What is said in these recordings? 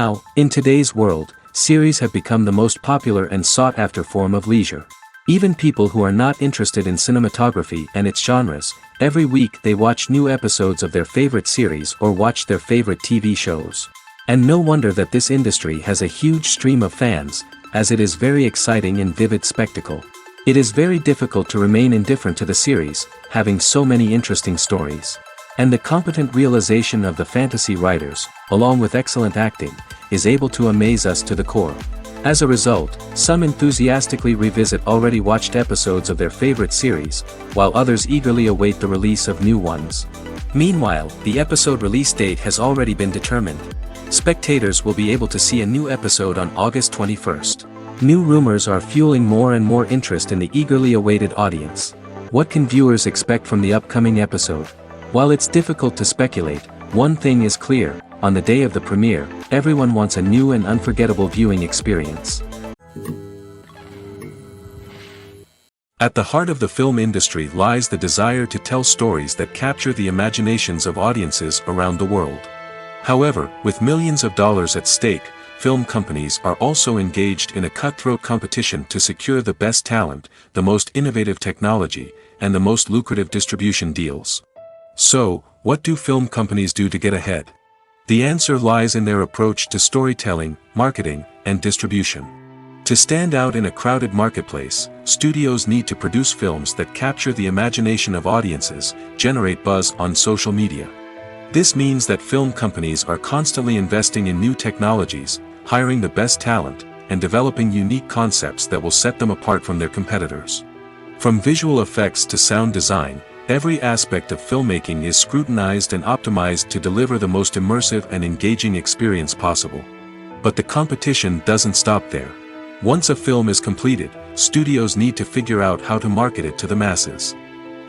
Now, in today's world, series have become the most popular and sought-after form of leisure. Even people who are not interested in cinematography and its genres, every week they watch new episodes of their favorite series or watch their favorite TV shows. And no wonder that this industry has a huge stream of fans, as it is very exciting and vivid spectacle. It is very difficult to remain indifferent to the series, having so many interesting stories. And the competent realization of the fantasy writers, along with excellent acting, is able to amaze us to the core. As a result, some enthusiastically revisit already watched episodes of their favorite series, while others eagerly await the release of new ones. Meanwhile, the episode release date has already been determined. Spectators will be able to see a new episode on August 21st. New rumors are fueling more and more interest in the eagerly awaited audience. What can viewers expect from the upcoming episode? While it's difficult to speculate, one thing is clear: on the day of the premiere, everyone wants a new and unforgettable viewing experience. At the heart of the film industry lies the desire to tell stories that capture the imaginations of audiences around the world. However, with millions of dollars at stake, film companies are also engaged in a cutthroat competition to secure the best talent, the most innovative technology, and the most lucrative distribution deals. So, what do film companies do to get ahead? The answer lies in their approach to storytelling, marketing, and distribution. To stand out in a crowded marketplace, studios need to produce films that capture the imagination of audiences, generate buzz on social media. This means that film companies are constantly investing in new technologies, hiring the best talent, and developing unique concepts that will set them apart from their competitors. From visual effects to sound design, every aspect of filmmaking is scrutinized and optimized to deliver the most immersive and engaging experience possible. But the competition doesn't stop there. Once a film is completed, studios need to figure out how to market it to the masses.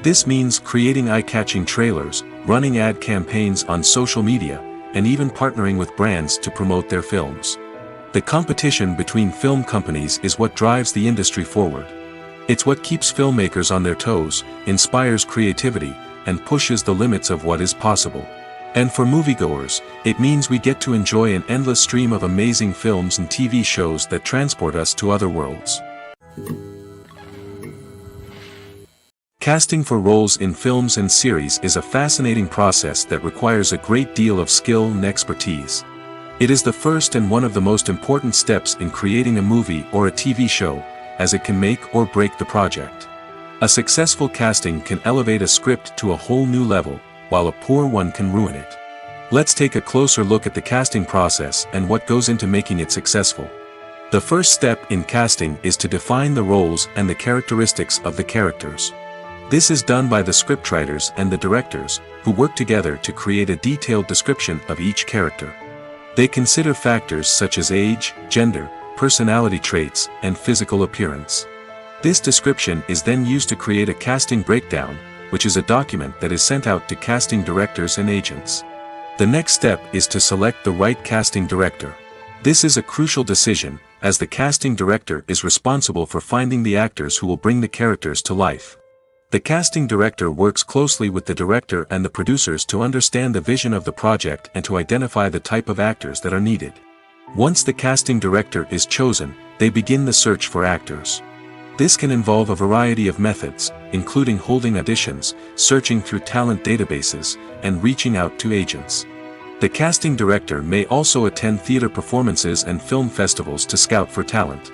This means creating eye-catching trailers, running ad campaigns on social media, and even partnering with brands to promote their films. The competition between film companies is what drives the industry forward. It's what keeps filmmakers on their toes, inspires creativity, and pushes the limits of what is possible. And for moviegoers, it means we get to enjoy an endless stream of amazing films and TV shows that transport us to other worlds. Casting for roles in films and series is a fascinating process that requires a great deal of skill and expertise. It is the first and one of the most important steps in creating a movie or a TV show, as it can make or break the project. A successful casting can elevate a script to a whole new level, while a poor one can ruin it. Let's take a closer look at the casting process and what goes into making it successful. The first step in casting is to define the roles and the characteristics of the characters. This is done by the scriptwriters and the directors, who work together to create a detailed description of each character. They consider factors such as age, gender, personality traits, and physical appearance. This description is then used to create a casting breakdown, which is a document that is sent out to casting directors and agents. The next step is to select the right casting director. This is a crucial decision, as the casting director is responsible for finding the actors who will bring the characters to life. The casting director works closely with the director and the producers to understand the vision of the project and to identify the type of actors that are needed. Once the casting director is chosen, they begin the search for actors. This can involve a variety of methods, including holding auditions, searching through talent databases, and reaching out to agents. The casting director may also attend theater performances and film festivals to scout for talent.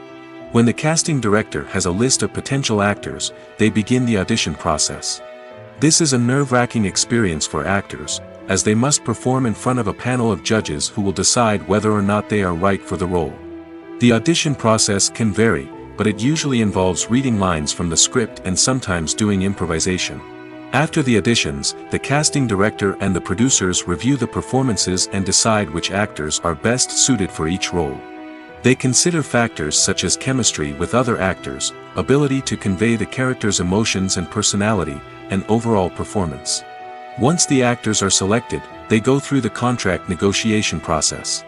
When the casting director has a list of potential actors, they begin the audition process. This is a nerve-wracking experience for actors, as they must perform in front of a panel of judges who will decide whether or not they are right for the role. The audition process can vary, but it usually involves reading lines from the script and sometimes doing improvisation. After the auditions, the casting director and the producers review the performances and decide which actors are best suited for each role. They consider factors such as chemistry with other actors, ability to convey the character's emotions and personality, and overall performance. Once the actors are selected, they go through the contract negotiation process.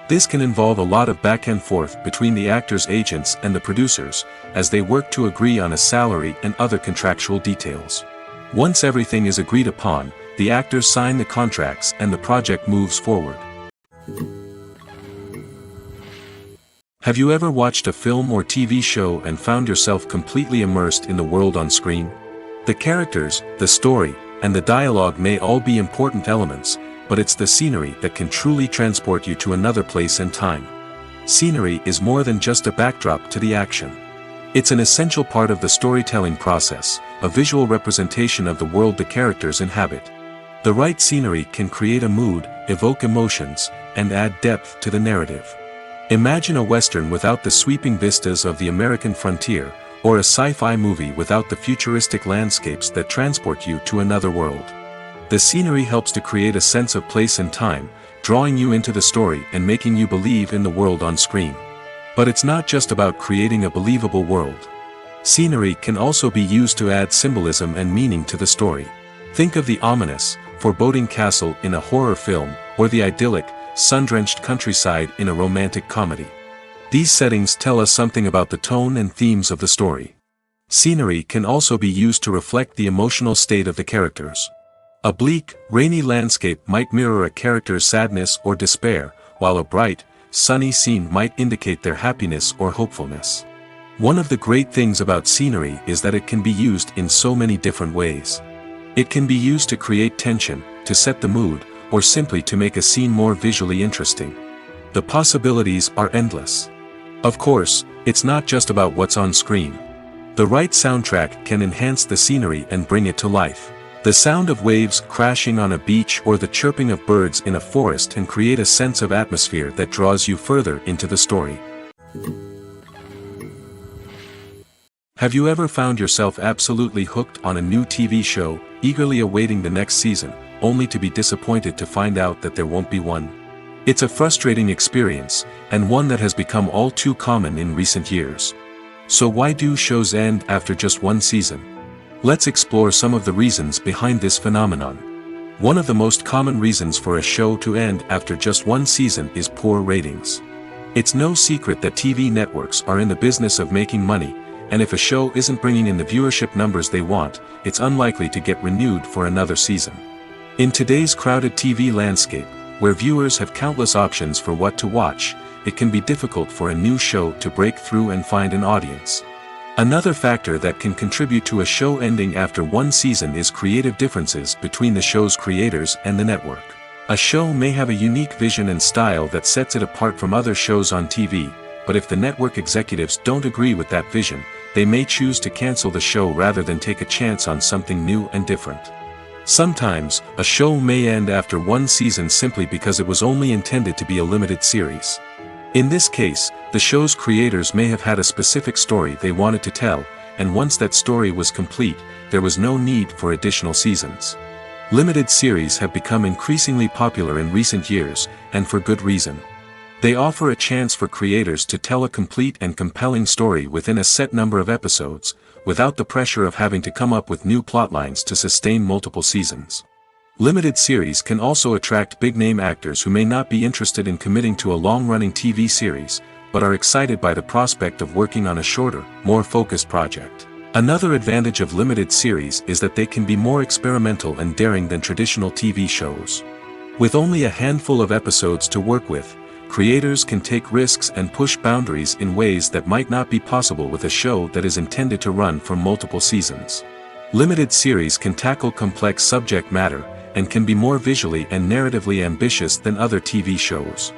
This can involve a lot of back and forth between the actors' agents and the producers, as they work to agree on a salary and other contractual details. Once everything is agreed upon, the actors sign the contracts and the project moves forward. Have you ever watched a film or TV show and found yourself completely immersed in the world on screen? The characters, the story, and the dialogue may all be important elements, but it's the scenery that can truly transport you to another place and time. Scenery is more than just a backdrop to the action. It's an essential part of the storytelling process, a visual representation of the world the characters inhabit. The right scenery can create a mood, evoke emotions, and add depth to the narrative. Imagine a Western without the sweeping vistas of the American frontier, or a sci-fi movie without the futuristic landscapes that transport you to another world. The scenery helps to create a sense of place and time, drawing you into the story and making you believe in the world on screen. But it's not just about creating a believable world. Scenery can also be used to add symbolism and meaning to the story. Think of the ominous, foreboding castle in a horror film, or the idyllic, sun-drenched countryside in a romantic comedy. These settings tell us something about the tone and themes of the story. Scenery can also be used to reflect the emotional state of the characters. A bleak, rainy landscape might mirror a character's sadness or despair, while a bright, sunny scene might indicate their happiness or hopefulness. One of the great things about scenery is that it can be used in so many different ways. It can be used to create tension, to set the mood, or simply to make a scene more visually interesting. The possibilities are endless. Of course, it's not just about what's on screen. The right soundtrack can enhance the scenery and bring it to life. The sound of waves crashing on a beach or the chirping of birds in a forest can create a sense of atmosphere that draws you further into the story. Have you ever found yourself absolutely hooked on a new TV show, eagerly awaiting the next season, only to be disappointed to find out that there won't be one? It's a frustrating experience, and one that has become all too common in recent years. So why do shows end after just one season? Let's explore some of the reasons behind this phenomenon. One of the most common reasons for a show to end after just one season is poor ratings. It's no secret that TV networks are in the business of making money, and if a show isn't bringing in the viewership numbers they want, it's unlikely to get renewed for another season. In today's crowded TV landscape, where viewers have countless options for what to watch, it can be difficult for a new show to break through and find an audience. Another factor that can contribute to a show ending after one season is creative differences between the show's creators and the network. A show may have a unique vision and style that sets it apart from other shows on TV, but if the network executives don't agree with that vision, they may choose to cancel the show rather than take a chance on something new and different. Sometimes, a show may end after one season simply because it was only intended to be a limited series. In this case, the show's creators may have had a specific story they wanted to tell, and once that story was complete, there was no need for additional seasons. Limited series have become increasingly popular in recent years, and for good reason. They offer a chance for creators to tell a complete and compelling story within a set number of episodes, without the pressure of having to come up with new plotlines to sustain multiple seasons. Limited series can also attract big-name actors who may not be interested in committing to a long-running TV series, but are excited by the prospect of working on a shorter, more focused project. Another advantage of limited series is that they can be more experimental and daring than traditional TV shows. With only a handful of episodes to work with, creators can take risks and push boundaries in ways that might not be possible with a show that is intended to run for multiple seasons. Limited series can tackle complex subject matter, and can be more visually and narratively ambitious than other TV shows.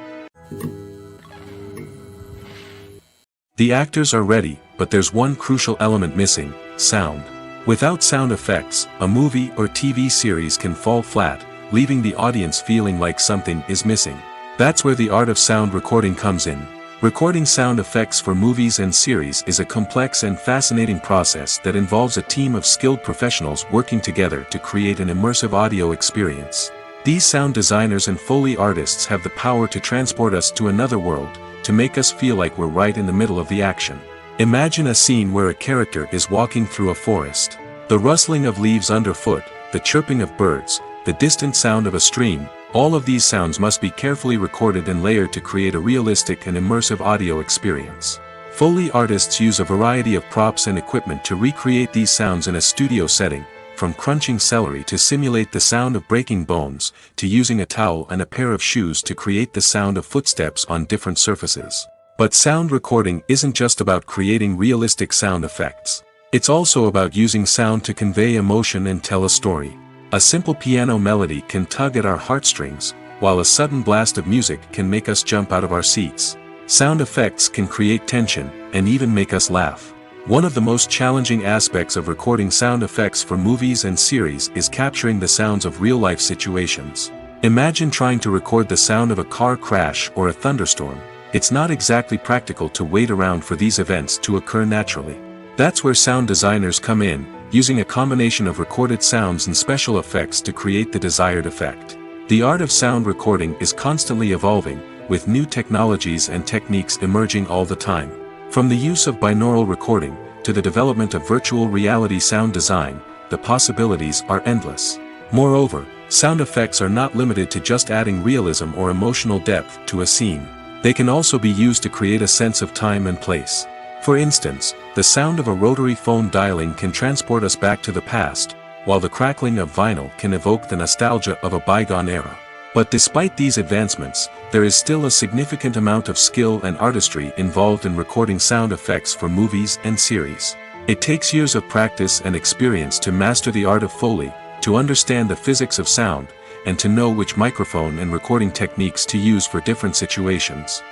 The actors are ready, but there's one crucial element missing: sound. Without sound effects, a movie or TV series can fall flat, leaving the audience feeling like something is missing. That's where the art of sound recording comes in. Recording sound effects for movies and series is a complex and fascinating process that involves a team of skilled professionals working together to create an immersive audio experience. These sound designers and Foley artists have the power to transport us to another world, to make us feel like we're right in the middle of the action. Imagine a scene where a character is walking through a forest. The rustling of leaves underfoot, the chirping of birds, the distant sound of a stream, all of these sounds must be carefully recorded and layered to create a realistic and immersive audio experience. Foley artists use a variety of props and equipment to recreate these sounds in a studio setting, from crunching celery to simulate the sound of breaking bones, to using a towel and a pair of shoes to create the sound of footsteps on different surfaces. But sound recording isn't just about creating realistic sound effects. It's also about using sound to convey emotion and tell a story. A simple piano melody can tug at our heartstrings, while a sudden blast of music can make us jump out of our seats. Sound effects can create tension, and even make us laugh. One of the most challenging aspects of recording sound effects for movies and series is capturing the sounds of real-life situations. Imagine trying to record the sound of a car crash or a thunderstorm. It's not exactly practical to wait around for these events to occur naturally. That's where sound designers come in, using a combination of recorded sounds and special effects to create the desired effect. The art of sound recording is constantly evolving, with new technologies and techniques emerging all the time. From the use of binaural recording, to the development of virtual reality sound design, the possibilities are endless. Moreover, sound effects are not limited to just adding realism or emotional depth to a scene. They can also be used to create a sense of time and place. For instance, the sound of a rotary phone dialing can transport us back to the past, while the crackling of vinyl can evoke the nostalgia of a bygone era. But despite these advancements, there is still a significant amount of skill and artistry involved in recording sound effects for movies and series. It takes years of practice and experience to master the art of Foley, to understand the physics of sound, and to know which microphone and recording techniques to use for different situations.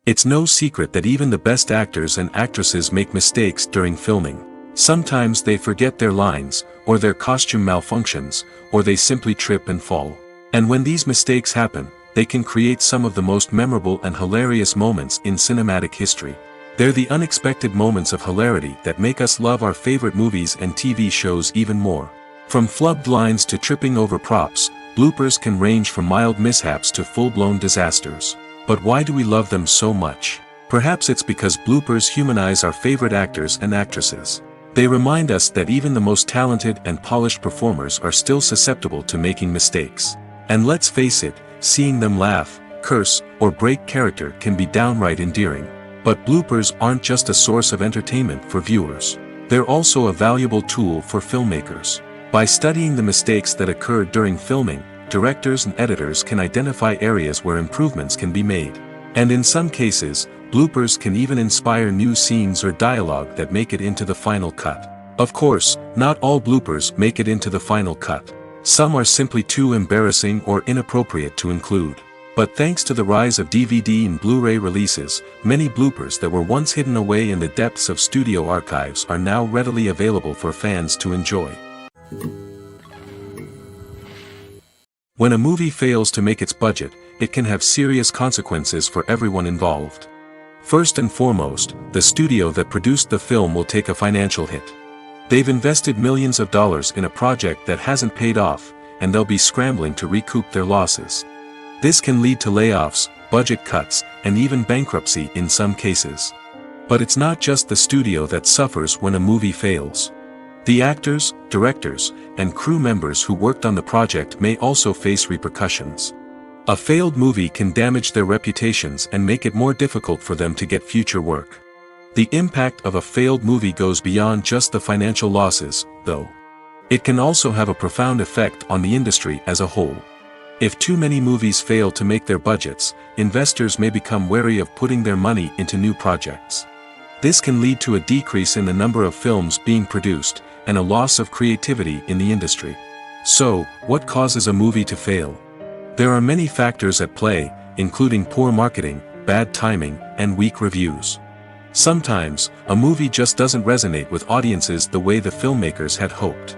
It's no secret that even the best actors and actresses make mistakes during filming. Sometimes they forget their lines, or their costume malfunctions, or they simply trip and fall. And when these mistakes happen, they can create some of the most memorable and hilarious moments in cinematic history. They're the unexpected moments of hilarity that make us love our favorite movies and TV shows even more. From flubbed lines to tripping over props, bloopers can range from mild mishaps to full-blown disasters. But why do we love them so much? Perhaps it's because bloopers humanize our favorite actors and actresses. They remind us that even the most talented and polished performers are still susceptible to making mistakes. And let's face it, seeing them laugh, curse, or break character can be downright endearing. But bloopers aren't just a source of entertainment for viewers. They're also a valuable tool for filmmakers. By studying the mistakes that occurred during filming, directors and editors can identify areas where improvements can be made. And in some cases, bloopers can even inspire new scenes or dialogue that make it into the final cut. Of course, not all bloopers make it into the final cut. Some are simply too embarrassing or inappropriate to include. But thanks to the rise of DVD and Blu-ray releases, many bloopers that were once hidden away in the depths of studio archives are now readily available for fans to enjoy. When a movie fails to make its budget, it can have serious consequences for everyone involved. First and foremost, the studio that produced the film will take a financial hit. They've invested millions of dollars in a project that hasn't paid off, and they'll be scrambling to recoup their losses. This can lead to layoffs, budget cuts, and even bankruptcy in some cases. But it's not just the studio that suffers when a movie fails. The actors, directors, and crew members who worked on the project may also face repercussions. A failed movie can damage their reputations and make it more difficult for them to get future work. The impact of a failed movie goes beyond just the financial losses, though. It can also have a profound effect on the industry as a whole. If too many movies fail to make their budgets, investors may become wary of putting their money into new projects. This can lead to a decrease in the number of films being produced, and a loss of creativity in the industry. So, what causes a movie to fail? There are many factors at play, including poor marketing, bad timing, and weak reviews. Sometimes, a movie just doesn't resonate with audiences the way the filmmakers had hoped.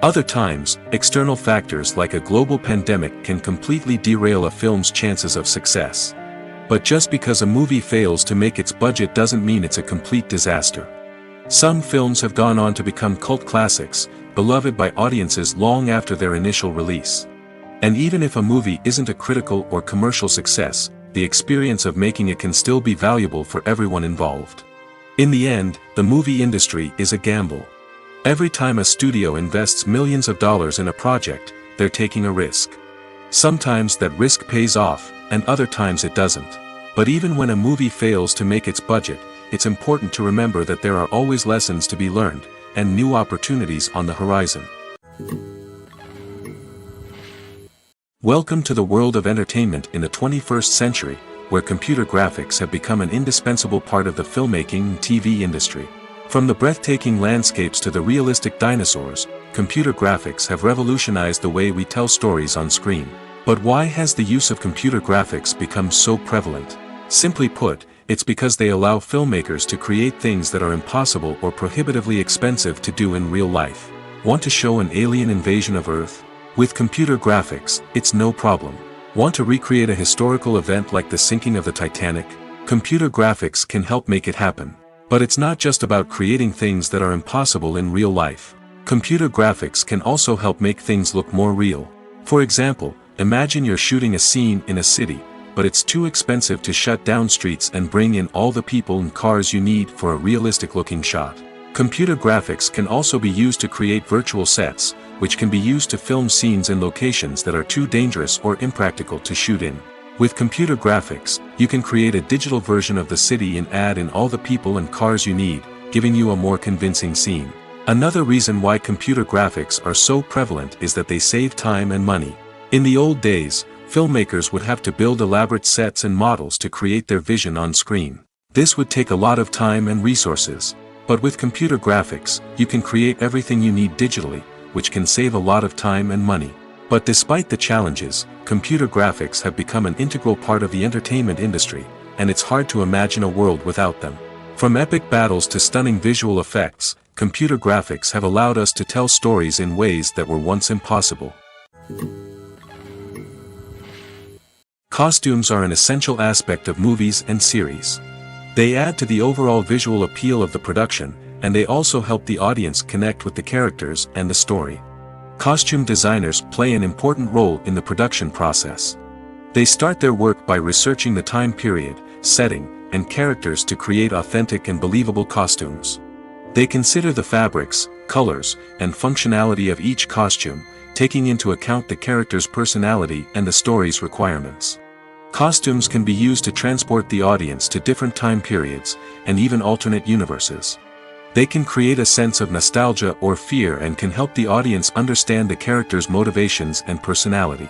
Other times, external factors like a global pandemic can completely derail a film's chances of success. But just because a movie fails to make its budget doesn't mean it's a complete disaster. Some films have gone on to become cult classics, beloved by audiences long after their initial release. And even if a movie isn't a critical or commercial success, the experience of making it can still be valuable for everyone involved. In the end, the movie industry is a gamble. Every time a studio invests millions of dollars in a project, they're taking a risk. Sometimes that risk pays off, and other times it doesn't. But even when a movie fails to make its budget, it's important to remember that there are always lessons to be learned, and new opportunities on the horizon. Welcome to the world of entertainment in the 21st century, where computer graphics have become an indispensable part of the filmmaking and TV industry. From the breathtaking landscapes to the realistic dinosaurs, computer graphics have revolutionized the way we tell stories on screen. But why has the use of computer graphics become so prevalent? Simply put, it's because they allow filmmakers to create things that are impossible or prohibitively expensive to do in real life. Want to show an alien invasion of Earth? With computer graphics, it's no problem. Want to recreate a historical event like the sinking of the Titanic? Computer graphics can help make it happen. But it's not just about creating things that are impossible in real life. Computer graphics can also help make things look more real. For example, imagine you're shooting a scene in a city, but it's too expensive to shut down streets and bring in all the people and cars you need for a realistic-looking shot. Computer graphics can also be used to create virtual sets, which can be used to film scenes in locations that are too dangerous or impractical to shoot in. With computer graphics, you can create a digital version of the city and add in all the people and cars you need, giving you a more convincing scene. Another reason why computer graphics are so prevalent is that they save time and money. In the old days, filmmakers would have to build elaborate sets and models to create their vision on screen. This would take a lot of time and resources. But with computer graphics, you can create everything you need digitally, which can save a lot of time and money. But despite the challenges, computer graphics have become an integral part of the entertainment industry, and it's hard to imagine a world without them. From epic battles to stunning visual effects, computer graphics have allowed us to tell stories in ways that were once impossible. Costumes are an essential aspect of movies and series. They add to the overall visual appeal of the production, and they also help the audience connect with the characters and the story. Costume designers play an important role in the production process. They start their work by researching the time period, setting, and characters to create authentic and believable costumes. They consider the fabrics, colors, and functionality of each costume, taking into account the character's personality and the story's requirements. Costumes can be used to transport the audience to different time periods, and even alternate universes. They can create a sense of nostalgia or fear and can help the audience understand the character's motivations and personality.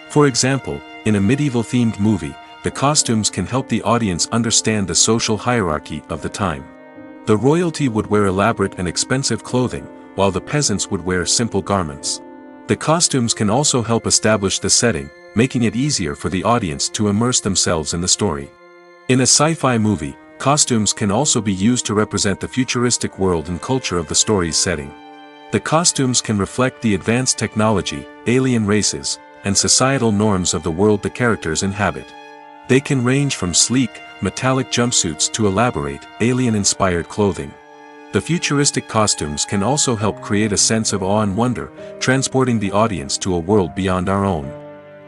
For example, in a medieval-themed movie, the costumes can help the audience understand the social hierarchy of the time. The royalty would wear elaborate and expensive clothing, while the peasants would wear simple garments. The costumes can also help establish the setting, making it easier for the audience to immerse themselves in the story. In a sci-fi movie, costumes can also be used to represent the futuristic world and culture of the story's setting. The costumes can reflect the advanced technology, alien races, and societal norms of the world the characters inhabit. They can range from sleek, metallic jumpsuits to elaborate, alien-inspired clothing. The futuristic costumes can also help create a sense of awe and wonder, transporting the audience to a world beyond our own.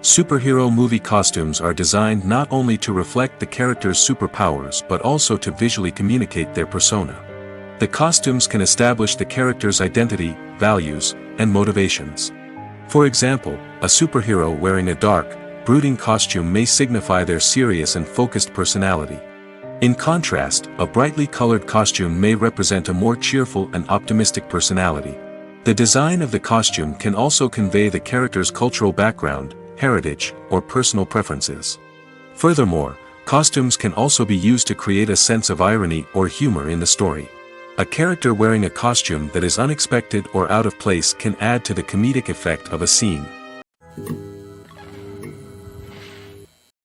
Superhero movie costumes are designed not only to reflect the character's superpowers but also to visually communicate their persona. The costumes can establish the character's identity, values, and motivations. For example, a superhero wearing a dark, brooding costume may signify their serious and focused personality. In contrast, a brightly colored costume may represent a more cheerful and optimistic personality. The design of the costume can also convey the character's cultural background, heritage, or personal preferences. Furthermore, costumes can also be used to create a sense of irony or humor in the story. A character wearing a costume that is unexpected or out of place can add to the comedic effect of a scene.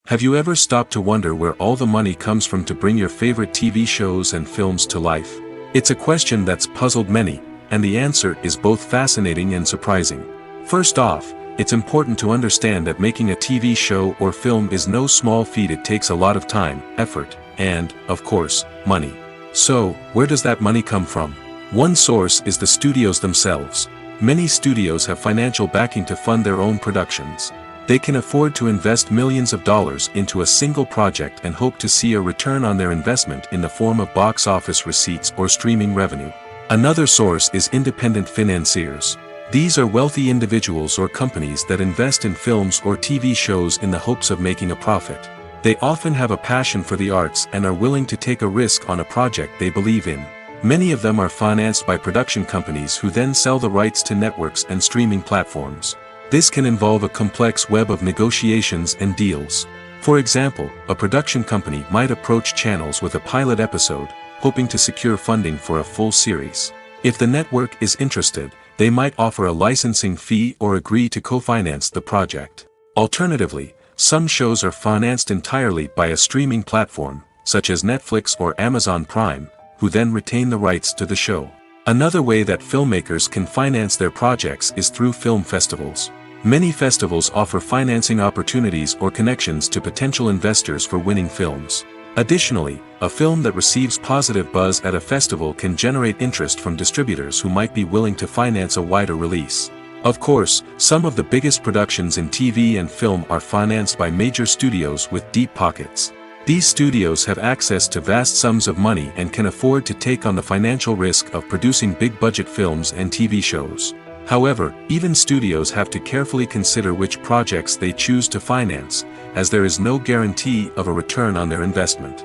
Have you ever stopped to wonder where all the money comes from to bring your favorite TV shows and films to life? It's a question that's puzzled many, and the answer is both fascinating and surprising. First off, it's important to understand that making a TV show or film is no small feat. It takes a lot of time, effort, and, of course, money. So, where does that money come from? One source is the studios themselves. Many studios have financial backing to fund their own productions. They can afford to invest millions of dollars into a single project and hope to see a return on their investment in the form of box office receipts or streaming revenue. Another source is independent financiers. These are wealthy individuals or companies that invest in films or TV shows in the hopes of making a profit. They often have a passion for the arts and are willing to take a risk on a project they believe in. Many of them are financed by production companies who then sell the rights to networks and streaming platforms. This can involve a complex web of negotiations and deals. For example, a production company might approach channels with a pilot episode, hoping to secure funding for a full series. If the network is interested, they might offer a licensing fee or agree to co-finance the project. Alternatively, some shows are financed entirely by a streaming platform, such as Netflix or Amazon Prime, who then retain the rights to the show. Another way that filmmakers can finance their projects is through film festivals. Many festivals offer financing opportunities or connections to potential investors for winning films. Additionally, a film that receives positive buzz at a festival can generate interest from distributors who might be willing to finance a wider release. Of course, some of the biggest productions in TV and film are financed by major studios with deep pockets. These studios have access to vast sums of money and can afford to take on the financial risk of producing big-budget films and TV shows. However, even studios have to carefully consider which projects they choose to finance, as there is no guarantee of a return on their investment.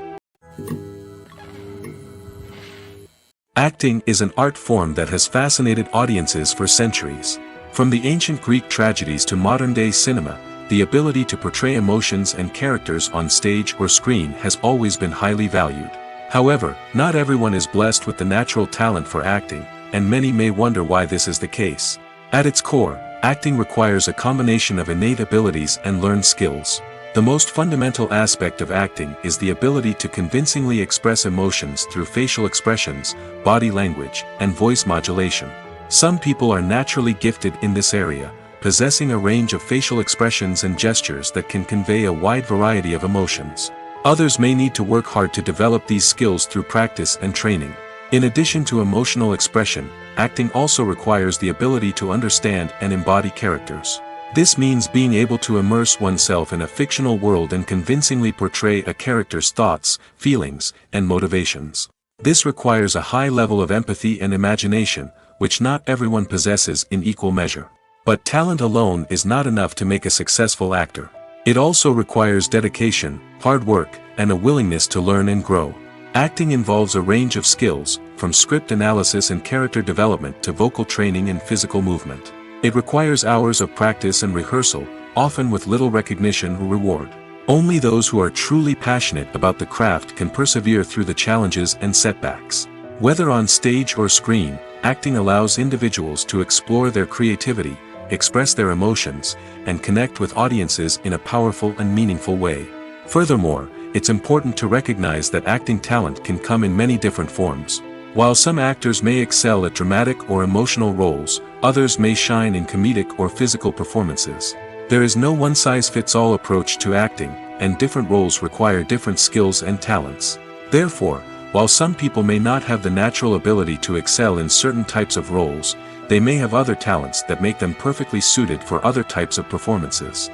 Acting is an art form that has fascinated audiences for centuries. From the ancient Greek tragedies to modern-day cinema, the ability to portray emotions and characters on stage or screen has always been highly valued. However, not everyone is blessed with the natural talent for acting, and many may wonder why this is the case. At its core, acting requires a combination of innate abilities and learned skills. The most fundamental aspect of acting is the ability to convincingly express emotions through facial expressions, body language, and voice modulation. Some people are naturally gifted in this area, possessing a range of facial expressions and gestures that can convey a wide variety of emotions. Others may need to work hard to develop these skills through practice and training. In addition to emotional expression, acting also requires the ability to understand and embody characters. This means being able to immerse oneself in a fictional world and convincingly portray a character's thoughts, feelings, and motivations. This requires a high level of empathy and imagination, which not everyone possesses in equal measure. But talent alone is not enough to make a successful actor. It also requires dedication, hard work, and a willingness to learn and grow. Acting involves a range of skills, from script analysis and character development to vocal training and physical movement. It requires hours of practice and rehearsal, often with little recognition or reward. Only those who are truly passionate about the craft can persevere through the challenges and setbacks. Whether on stage or screen, acting allows individuals to explore their creativity, express their emotions, and connect with audiences in a powerful and meaningful way. Furthermore, it's important to recognize that acting talent can come in many different forms. While some actors may excel at dramatic or emotional roles, others may shine in comedic or physical performances. There is no one-size-fits-all approach to acting, and different roles require different skills and talents. Therefore, while some people may not have the natural ability to excel in certain types of roles, they may have other talents that make them perfectly suited for other types of performances.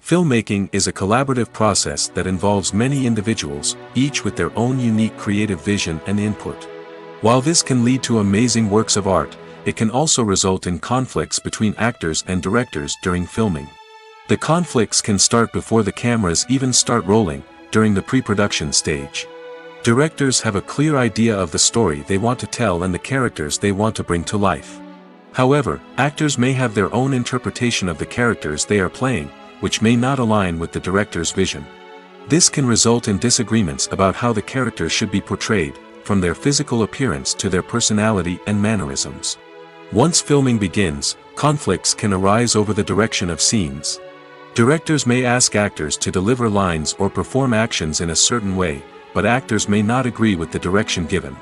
Filmmaking is a collaborative process that involves many individuals, each with their own unique creative vision and input. While this can lead to amazing works of art, it can also result in conflicts between actors and directors during filming. The conflicts can start before the cameras even start rolling, during the pre-production stage. Directors have a clear idea of the story they want to tell and the characters they want to bring to life. However, actors may have their own interpretation of the characters they are playing, which may not align with the director's vision. This can result in disagreements about how the characters should be portrayed, from their physical appearance to their personality and mannerisms. Once filming begins, conflicts can arise over the direction of scenes. Directors may ask actors to deliver lines or perform actions in a certain way, but actors may not agree with the direction given.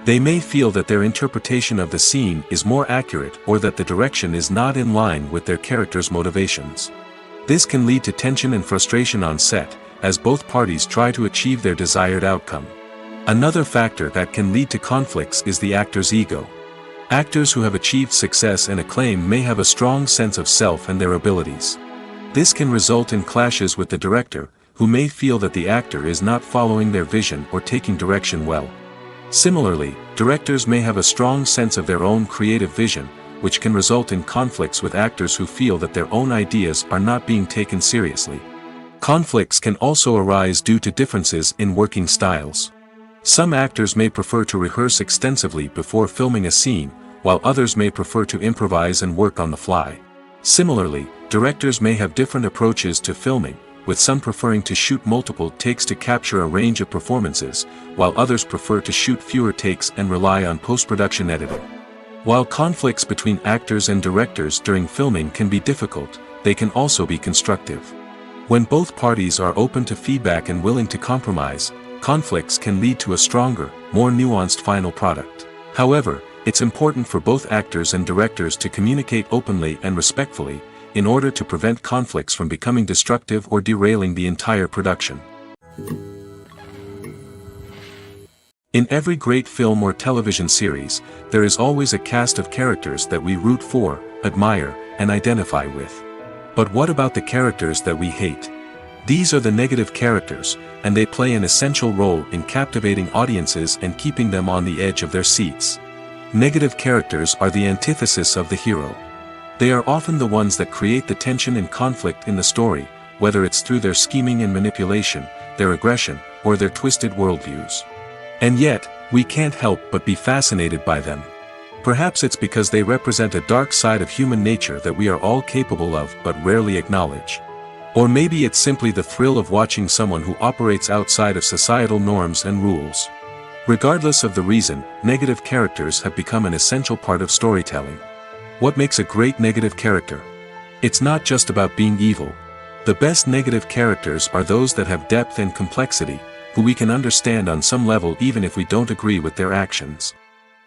They may feel that their interpretation of the scene is more accurate or that the direction is not in line with their character's motivations. This can lead to tension and frustration on set, as both parties try to achieve their desired outcome. Another factor that can lead to conflicts is the actor's ego. Actors who have achieved success and acclaim may have a strong sense of self and their abilities. This can result in clashes with the director, who may feel that the actor is not following their vision or taking direction well. Similarly, directors may have a strong sense of their own creative vision, which can result in conflicts with actors who feel that their own ideas are not being taken seriously. Conflicts can also arise due to differences in working styles. Some actors may prefer to rehearse extensively before filming a scene, while others may prefer to improvise and work on the fly. Similarly, directors may have different approaches to filming, with some preferring to shoot multiple takes to capture a range of performances, while others prefer to shoot fewer takes and rely on post-production editing. While conflicts between actors and directors during filming can be difficult, they can also be constructive. When both parties are open to feedback and willing to compromise, conflicts can lead to a stronger, more nuanced final product. However, it's important for both actors and directors to communicate openly and respectfully, in order to prevent conflicts from becoming destructive or derailing the entire production. In every great film or television series, there is always a cast of characters that we root for, admire, and identify with. But what about the characters that we hate? These are the negative characters, and they play an essential role in captivating audiences and keeping them on the edge of their seats. Negative characters are the antithesis of the hero. They are often the ones that create the tension and conflict in the story, whether it's through their scheming and manipulation, their aggression, or their twisted worldviews. And yet, we can't help but be fascinated by them. Perhaps it's because they represent a dark side of human nature that we are all capable of but rarely acknowledge. Or maybe it's simply the thrill of watching someone who operates outside of societal norms and rules. Regardless of the reason, negative characters have become an essential part of storytelling. What makes a great negative character? It's not just about being evil. The best negative characters are those that have depth and complexity, who we can understand on some level even if we don't agree with their actions.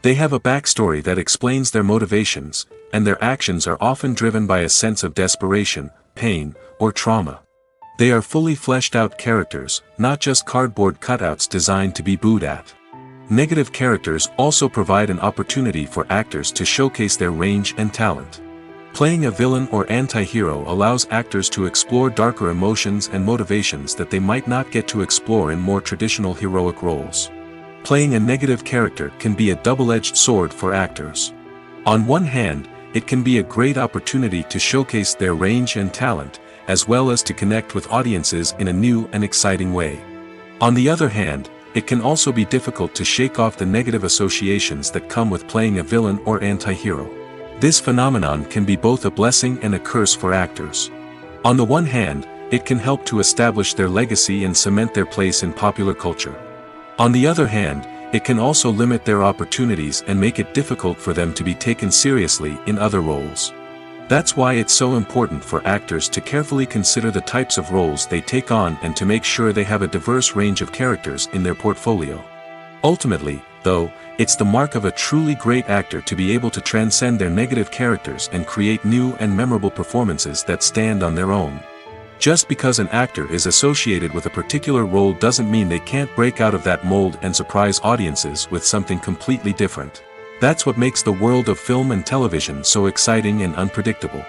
They have a backstory that explains their motivations, and their actions are often driven by a sense of desperation, pain, or trauma. They are fully fleshed out characters, not just cardboard cutouts designed to be booed at. Negative characters also provide an opportunity for actors to showcase their range and talent. Playing a villain or anti-hero allows actors to explore darker emotions and motivations that they might not get to explore in more traditional heroic roles. Playing a negative character can be a double-edged sword for actors. On one hand, it can be a great opportunity to showcase their range and talent, as well as to connect with audiences in a new and exciting way. On the other hand, it can also be difficult to shake off the negative associations that come with playing a villain or anti-hero. This phenomenon can be both a blessing and a curse for actors. On the one hand, it can help to establish their legacy and cement their place in popular culture. On the other hand, it can also limit their opportunities and make it difficult for them to be taken seriously in other roles. That's why it's so important for actors to carefully consider the types of roles they take on and to make sure they have a diverse range of characters in their portfolio. Ultimately, though, it's the mark of a truly great actor to be able to transcend their negative characters and create new and memorable performances that stand on their own. Just because an actor is associated with a particular role doesn't mean they can't break out of that mold and surprise audiences with something completely different. That's what makes the world of film and television so exciting and unpredictable.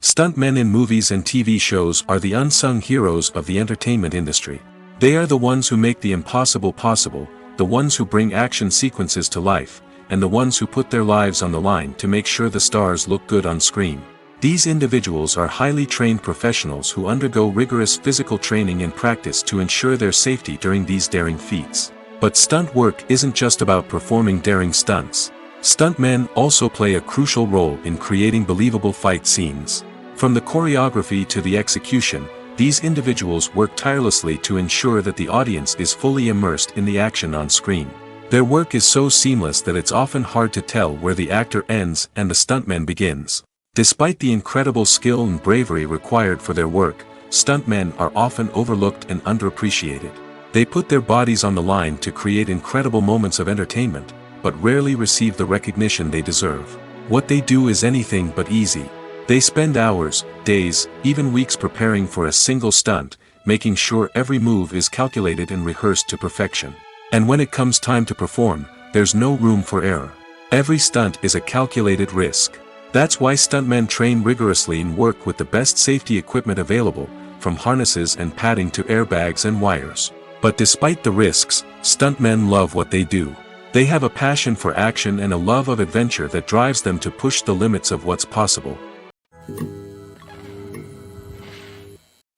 Stuntmen in movies and TV shows are the unsung heroes of the entertainment industry. They are the ones who make the impossible possible, the ones who bring action sequences to life, and the ones who put their lives on the line to make sure the stars look good on screen. These individuals are highly trained professionals who undergo rigorous physical training and practice to ensure their safety during these daring feats. But stunt work isn't just about performing daring stunts. Stuntmen also play a crucial role in creating believable fight scenes. From the choreography to the execution, these individuals work tirelessly to ensure that the audience is fully immersed in the action on screen. Their work is so seamless that it's often hard to tell where the actor ends and the stuntman begins. Despite the incredible skill and bravery required for their work, stuntmen are often overlooked and underappreciated. They put their bodies on the line to create incredible moments of entertainment, but rarely receive the recognition they deserve. What they do is anything but easy. They spend hours, days, even weeks preparing for a single stunt, making sure every move is calculated and rehearsed to perfection. And when it comes time to perform, there's no room for error. Every stunt is a calculated risk. That's why stuntmen train rigorously and work with the best safety equipment available, from harnesses and padding to airbags and wires. But despite the risks, stuntmen love what they do. They have a passion for action and a love of adventure that drives them to push the limits of what's possible.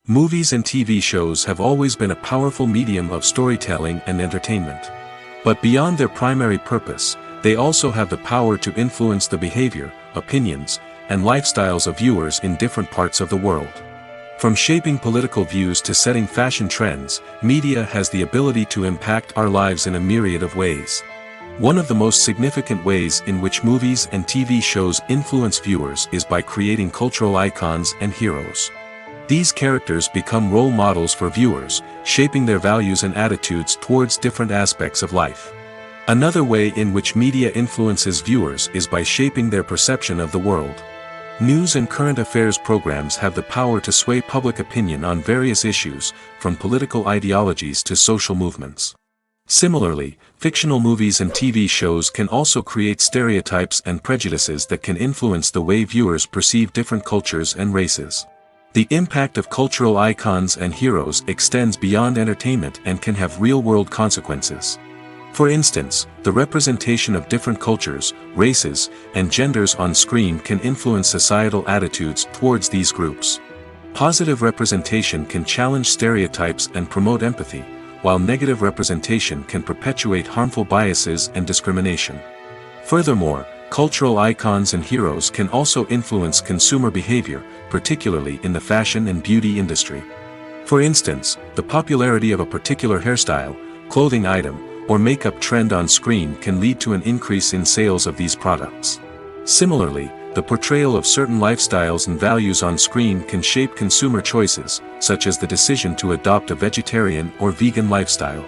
Movies and TV shows have always been a powerful medium of storytelling and entertainment. But beyond their primary purpose, they also have the power to influence the behavior, opinions, and lifestyles of viewers in different parts of the world. From shaping political views to setting fashion trends, media has the ability to impact our lives in a myriad of ways. One of the most significant ways in which movies and TV shows influence viewers is by creating cultural icons and heroes. These characters become role models for viewers, shaping their values and attitudes towards different aspects of life. Another way in which media influences viewers is by shaping their perception of the world. News and current affairs programs have the power to sway public opinion on various issues, from political ideologies to social movements. Similarly, fictional movies and TV shows can also create stereotypes and prejudices that can influence the way viewers perceive different cultures and races. The impact of cultural icons and heroes extends beyond entertainment and can have real-world consequences. For instance, the representation of different cultures, races, and genders on screen can influence societal attitudes towards these groups. Positive representation can challenge stereotypes and promote empathy, while negative representation can perpetuate harmful biases and discrimination. Furthermore, cultural icons and heroes can also influence consumer behavior, particularly in the fashion and beauty industry. For instance, the popularity of a particular hairstyle, clothing item, or makeup trend on screen can lead to an increase in sales of these products. Similarly, the portrayal of certain lifestyles and values on screen can shape consumer choices, such as the decision to adopt a vegetarian or vegan lifestyle.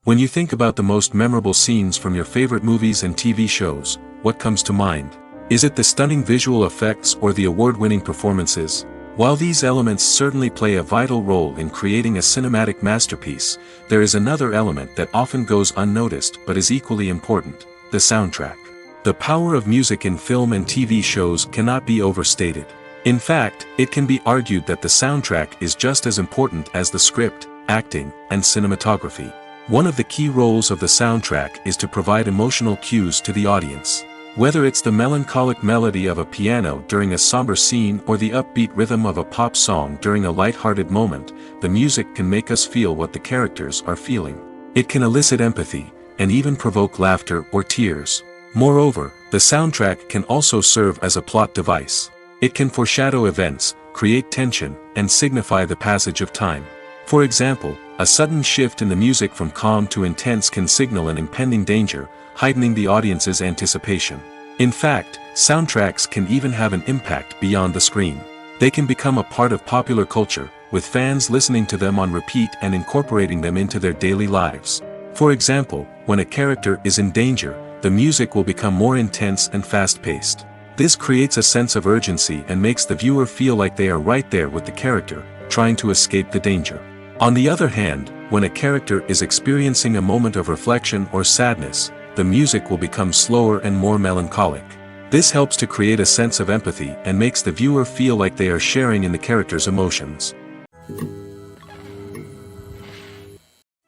When you think about the most memorable scenes from your favorite movies and TV shows, what comes to mind? Is it the stunning visual effects or the award-winning performances? While these elements certainly play a vital role in creating a cinematic masterpiece, there is another element that often goes unnoticed but is equally important: the soundtrack. The power of music in film and TV shows cannot be overstated. In fact, it can be argued that the soundtrack is just as important as the script, acting, and cinematography. One of the key roles of the soundtrack is to provide emotional cues to the audience. Whether it's the melancholic melody of a piano during a somber scene or the upbeat rhythm of a pop song during a light-hearted moment, the music can make us feel what the characters are feeling. It can elicit empathy, and even provoke laughter or tears. Moreover, the soundtrack can also serve as a plot device. It can foreshadow events, create tension, and signify the passage of time. For example, a sudden shift in the music from calm to intense can signal an impending danger, heightening the audience's anticipation. In fact, soundtracks can even have an impact beyond the screen. They can become a part of popular culture, with fans listening to them on repeat and incorporating them into their daily lives. For example, when a character is in danger, the music will become more intense and fast-paced. This creates a sense of urgency and makes the viewer feel like they are right there with the character, trying to escape the danger. On the other hand, when a character is experiencing a moment of reflection or sadness, the music will become slower and more melancholic. This helps to create a sense of empathy and makes the viewer feel like they are sharing in the character's emotions.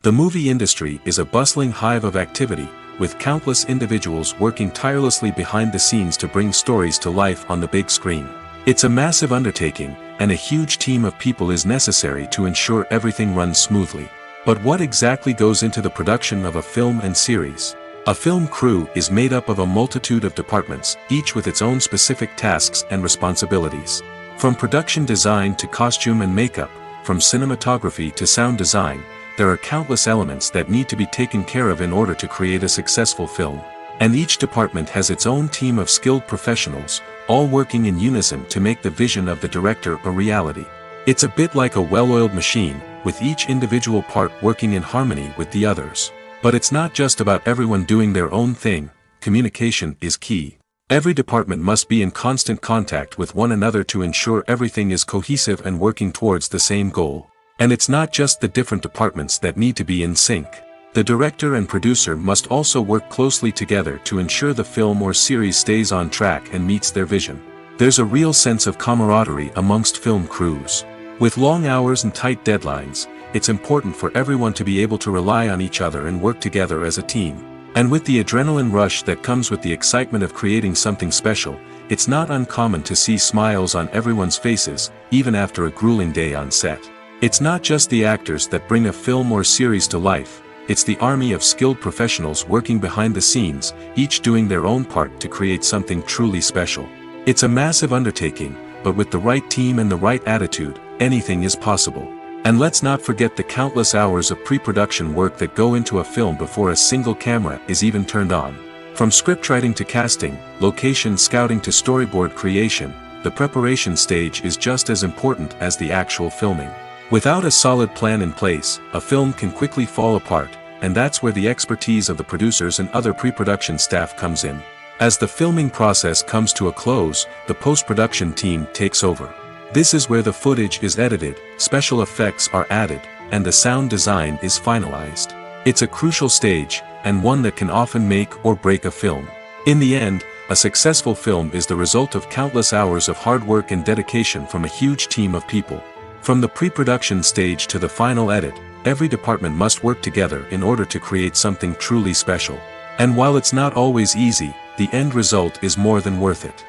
The movie industry is a bustling hive of activity, with countless individuals working tirelessly behind the scenes to bring stories to life on the big screen. It's a massive undertaking, and a huge team of people is necessary to ensure everything runs smoothly. But what exactly goes into the production of a film and series? A film crew is made up of a multitude of departments, each with its own specific tasks and responsibilities. From production design to costume and makeup, from cinematography to sound design, there are countless elements that need to be taken care of in order to create a successful film. And each department has its own team of skilled professionals, all working in unison to make the vision of the director a reality. It's a bit like a well-oiled machine, with each individual part working in harmony with the others. But it's not just about everyone doing their own thing. Communication is key. Every department must be in constant contact with one another to ensure everything is cohesive and working towards the same goal. And it's not just the different departments that need to be in sync. The director and producer must also work closely together to ensure the film or series stays on track and meets their vision. There's a real sense of camaraderie amongst film crews. With long hours and tight deadlines, it's important for everyone to be able to rely on each other and work together as a team. And with the adrenaline rush that comes with the excitement of creating something special, it's not uncommon to see smiles on everyone's faces, even after a grueling day on set. It's not just the actors that bring a film or series to life, it's the army of skilled professionals working behind the scenes, each doing their own part to create something truly special. It's a massive undertaking, but with the right team and the right attitude, anything is possible. And let's not forget the countless hours of pre-production work that go into a film before a single camera is even turned on. From scriptwriting to casting, location scouting to storyboard creation, the preparation stage is just as important as the actual filming. Without a solid plan in place, a film can quickly fall apart, and that's where the expertise of the producers and other pre-production staff comes in. As the filming process comes to a close, the post-production team takes over. This is where the footage is edited, special effects are added, and the sound design is finalized. It's a crucial stage, and one that can often make or break a film. In the end, a successful film is the result of countless hours of hard work and dedication from a huge team of people. From the pre-production stage to the final edit, every department must work together in order to create something truly special. And while it's not always easy, the end result is more than worth it.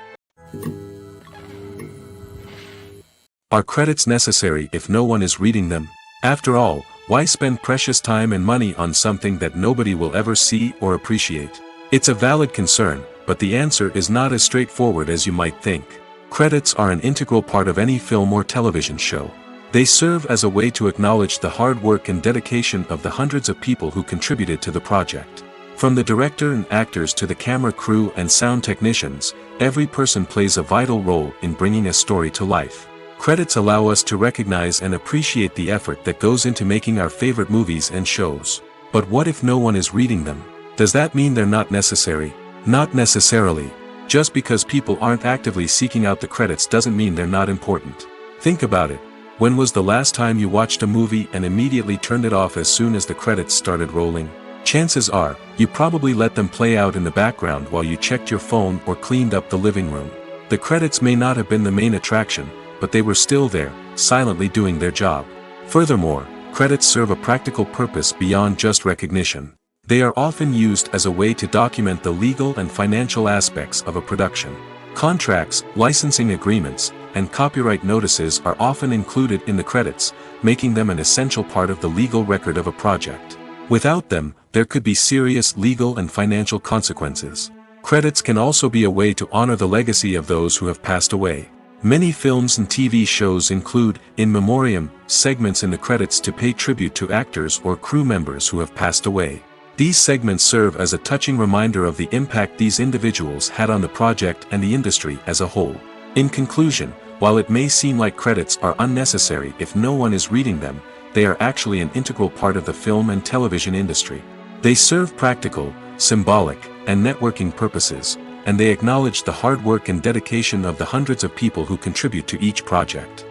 Are credits necessary if no one is reading them? After all, why spend precious time and money on something that nobody will ever see or appreciate? It's a valid concern, but the answer is not as straightforward as you might think. Credits are an integral part of any film or television show. They serve as a way to acknowledge the hard work and dedication of the hundreds of people who contributed to the project. From the director and actors to the camera crew and sound technicians, every person plays a vital role in bringing a story to life. Credits allow us to recognize and appreciate the effort that goes into making our favorite movies and shows. But what if no one is reading them? Does that mean they're not necessary? Not necessarily. Just because people aren't actively seeking out the credits doesn't mean they're not important. Think about it. When was the last time you watched a movie and immediately turned it off as soon as the credits started rolling? Chances are, you probably let them play out in the background while you checked your phone or cleaned up the living room. The credits may not have been the main attraction, but they were still there, silently doing their job. Furthermore, credits serve a practical purpose beyond just recognition. They are often used as a way to document the legal and financial aspects of a production. Contracts, licensing agreements, and copyright notices are often included in the credits, making them an essential part of the legal record of a project. Without them, there could be serious legal and financial consequences. Credits can also be a way to honor the legacy of those who have passed away. Many films and TV shows include, in memoriam, segments in the credits to pay tribute to actors or crew members who have passed away. These segments serve as a touching reminder of the impact these individuals had on the project and the industry as a whole. In conclusion, while it may seem like credits are unnecessary if no one is reading them, they are actually an integral part of the film and television industry. They serve practical, symbolic, and networking purposes, and they acknowledge the hard work and dedication of the hundreds of people who contribute to each project.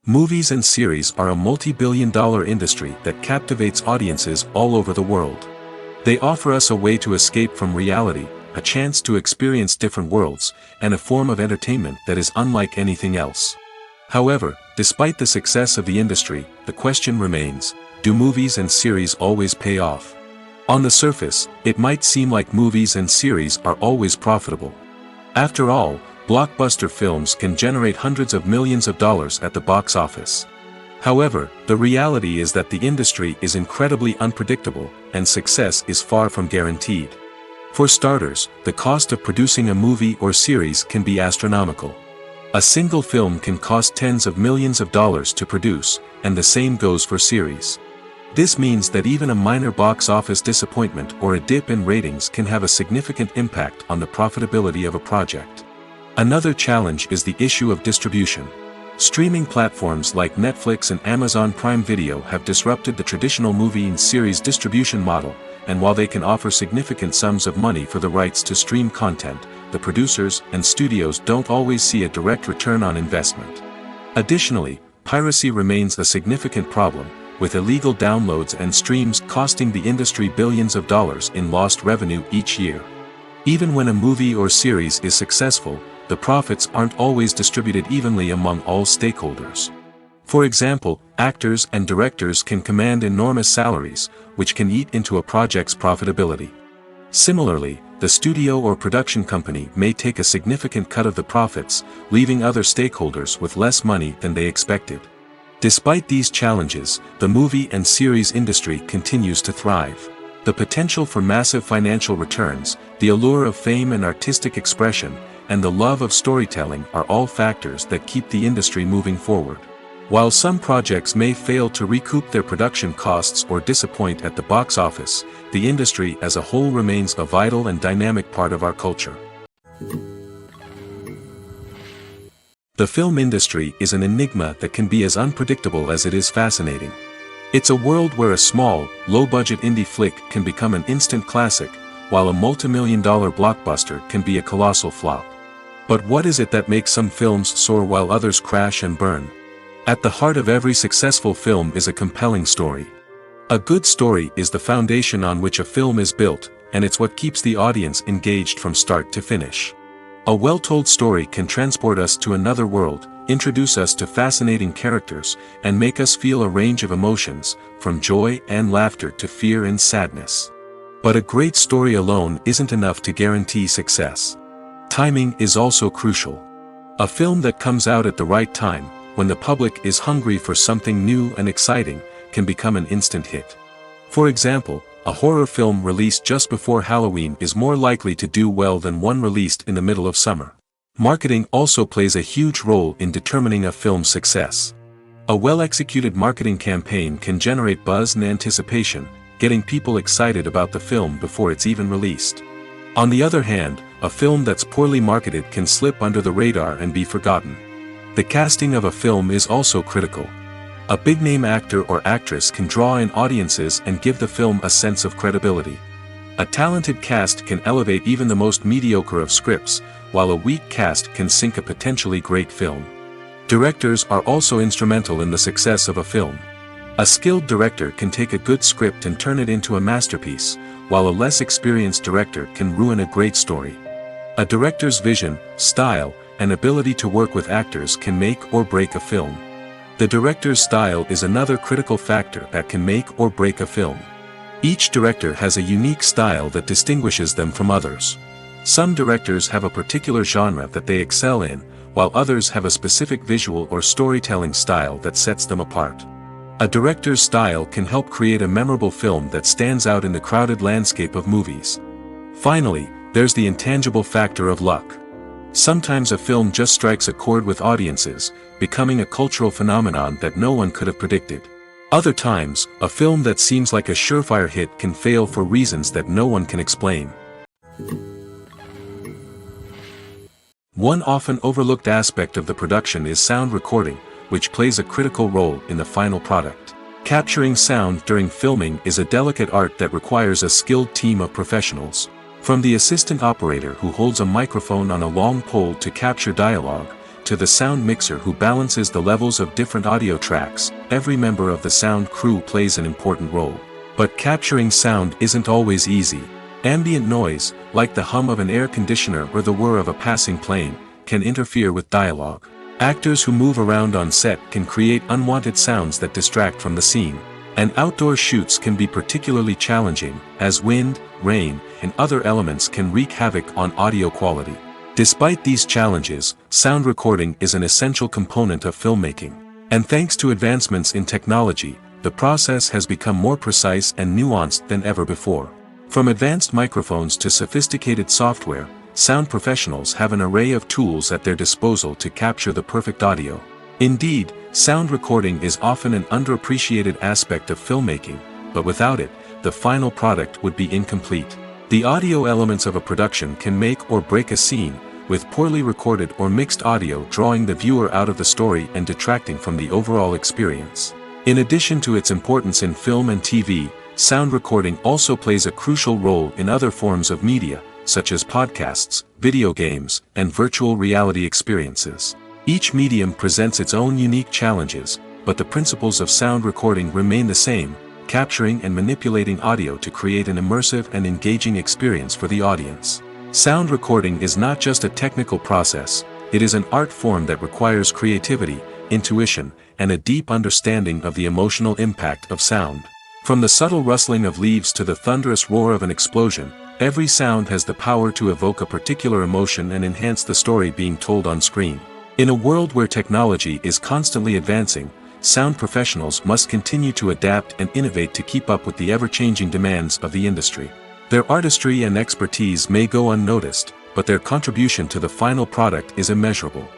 Movies and series are a multi-billion-dollar industry that captivates audiences all over the world. They offer us a way to escape from reality, a chance to experience different worlds, and a form of entertainment that is unlike anything else. However, despite the success of the industry, the question remains, do movies and series always pay off? On the surface, it might seem like movies and series are always profitable. After all, blockbuster films can generate hundreds of millions of dollars at the box office. However, the reality is that the industry is incredibly unpredictable, and success is far from guaranteed. For starters, the cost of producing a movie or series can be astronomical. A single film can cost tens of millions of dollars to produce, and the same goes for series. This means that even a minor box office disappointment or a dip in ratings can have a significant impact on the profitability of a project. Another challenge is the issue of distribution. Streaming platforms like Netflix and Amazon Prime Video have disrupted the traditional movie and series distribution model, and while they can offer significant sums of money for the rights to stream content, the producers and studios don't always see a direct return on investment. Additionally, piracy remains a significant problem, with illegal downloads and streams costing the industry billions of dollars in lost revenue each year. Even when a movie or series is successful, the profits aren't always distributed evenly among all stakeholders. For example, actors and directors can command enormous salaries, which can eat into a project's profitability. Similarly, the studio or production company may take a significant cut of the profits, leaving other stakeholders with less money than they expected. Despite these challenges, the movie and series industry continues to thrive. The potential for massive financial returns, the allure of fame and artistic expression, and the love of storytelling are all factors that keep the industry moving forward. While some projects may fail to recoup their production costs or disappoint at the box office, the industry as a whole remains a vital and dynamic part of our culture. The film industry is an enigma that can be as unpredictable as it is fascinating. It's a world where a small, low-budget indie flick can become an instant classic, while a multi-million-dollar blockbuster can be a colossal flop. But what is it that makes some films soar while others crash and burn? At the heart of every successful film is a compelling story. A good story is the foundation on which a film is built, and it's what keeps the audience engaged from start to finish. A well-told story can transport us to another world, introduce us to fascinating characters, and make us feel a range of emotions, from joy and laughter to fear and sadness. But a great story alone isn't enough to guarantee success. Timing is also crucial. A film that comes out at the right time, when the public is hungry for something new and exciting, can become an instant hit. For example, a horror film released just before Halloween is more likely to do well than one released in the middle of summer. Marketing also plays a huge role in determining a film's success. A well-executed marketing campaign can generate buzz and anticipation, getting people excited about the film before it's even released. On the other hand, a film that's poorly marketed can slip under the radar and be forgotten. The casting of a film is also critical. A big-name actor or actress can draw in audiences and give the film a sense of credibility. A talented cast can elevate even the most mediocre of scripts, while a weak cast can sink a potentially great film. Directors are also instrumental in the success of a film. A skilled director can take a good script and turn it into a masterpiece, while a less experienced director can ruin a great story. A director's vision, style, and ability to work with actors can make or break a film. The director's style is another critical factor that can make or break a film. Each director has a unique style that distinguishes them from others. Some directors have a particular genre that they excel in, while others have a specific visual or storytelling style that sets them apart. A director's style can help create a memorable film that stands out in the crowded landscape of movies. Finally, there's the intangible factor of luck. Sometimes a film just strikes a chord with audiences, becoming a cultural phenomenon that no one could have predicted. Other times, a film that seems like a surefire hit can fail for reasons that no one can explain. One often overlooked aspect of the production is sound recording, which plays a critical role in the final product. Capturing sound during filming is a delicate art that requires a skilled team of professionals. From the assistant operator who holds a microphone on a long pole to capture dialogue, to the sound mixer who balances the levels of different audio tracks, every member of the sound crew plays an important role. But capturing sound isn't always easy. Ambient noise, like the hum of an air conditioner or the whir of a passing plane, can interfere with dialogue. Actors who move around on set can create unwanted sounds that distract from the scene. And outdoor shoots can be particularly challenging, as wind, rain, and other elements can wreak havoc on audio quality. Despite these challenges, sound recording is an essential component of filmmaking. And thanks to advancements in technology, the process has become more precise and nuanced than ever before. From advanced microphones to sophisticated software, sound professionals have an array of tools at their disposal to capture the perfect audio. Indeed, sound recording is often an underappreciated aspect of filmmaking, but without it, the final product would be incomplete. The audio elements of a production can make or break a scene, with poorly recorded or mixed audio drawing the viewer out of the story and detracting from the overall experience. In addition to its importance in film and TV, sound recording also plays a crucial role in other forms of media, such as podcasts, video games, and virtual reality experiences. Each medium presents its own unique challenges, but the principles of sound recording remain the same, capturing and manipulating audio to create an immersive and engaging experience for the audience. Sound recording is not just a technical process, it is an art form that requires creativity, intuition, and a deep understanding of the emotional impact of sound. From the subtle rustling of leaves to the thunderous roar of an explosion, every sound has the power to evoke a particular emotion and enhance the story being told on screen. In a world where technology is constantly advancing, sound professionals must continue to adapt and innovate to keep up with the ever-changing demands of the industry. Their artistry and expertise may go unnoticed, but their contribution to the final product is immeasurable.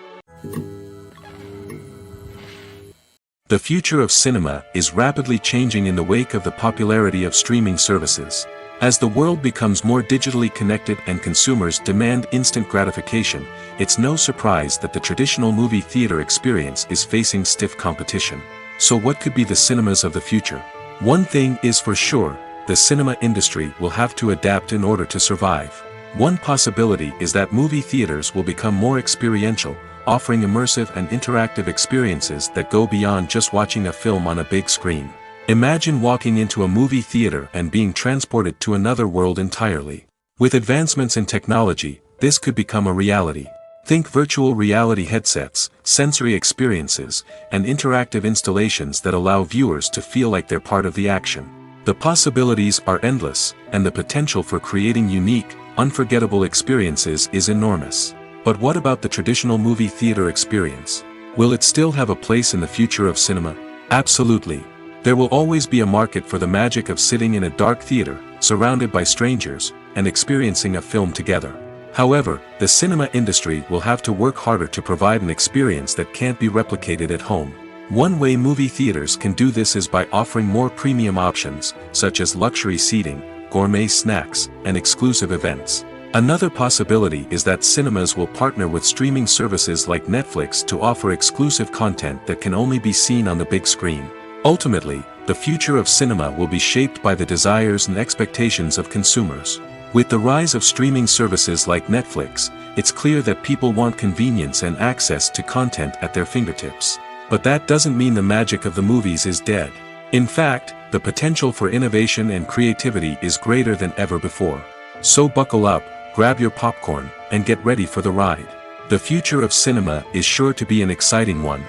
The future of cinema is rapidly changing in the wake of the popularity of streaming services. As the world becomes more digitally connected and consumers demand instant gratification, it's no surprise that the traditional movie theater experience is facing stiff competition. So what could be the cinemas of the future? One thing is for sure, the cinema industry will have to adapt in order to survive. One possibility is that movie theaters will become more experiential, offering immersive and interactive experiences that go beyond just watching a film on a big screen. Imagine walking into a movie theater and being transported to another world entirely. With advancements in technology, this could become a reality. Think virtual reality headsets, sensory experiences, and interactive installations that allow viewers to feel like they're part of the action. The possibilities are endless, and the potential for creating unique, unforgettable experiences is enormous. But what about the traditional movie theater experience? Will it still have a place in the future of cinema? Absolutely. There will always be a market for the magic of sitting in a dark theater, surrounded by strangers, and experiencing a film together. However, the cinema industry will have to work harder to provide an experience that can't be replicated at home. One way movie theaters can do this is by offering more premium options, such as luxury seating, gourmet snacks, and exclusive events. Another possibility is that cinemas will partner with streaming services like Netflix to offer exclusive content that can only be seen on the big screen. Ultimately, the future of cinema will be shaped by the desires and expectations of consumers. With the rise of streaming services like Netflix, it's clear that people want convenience and access to content at their fingertips. But that doesn't mean the magic of the movies is dead. In fact, the potential for innovation and creativity is greater than ever before. So buckle up, grab your popcorn, and get ready for the ride. The future of cinema is sure to be an exciting one.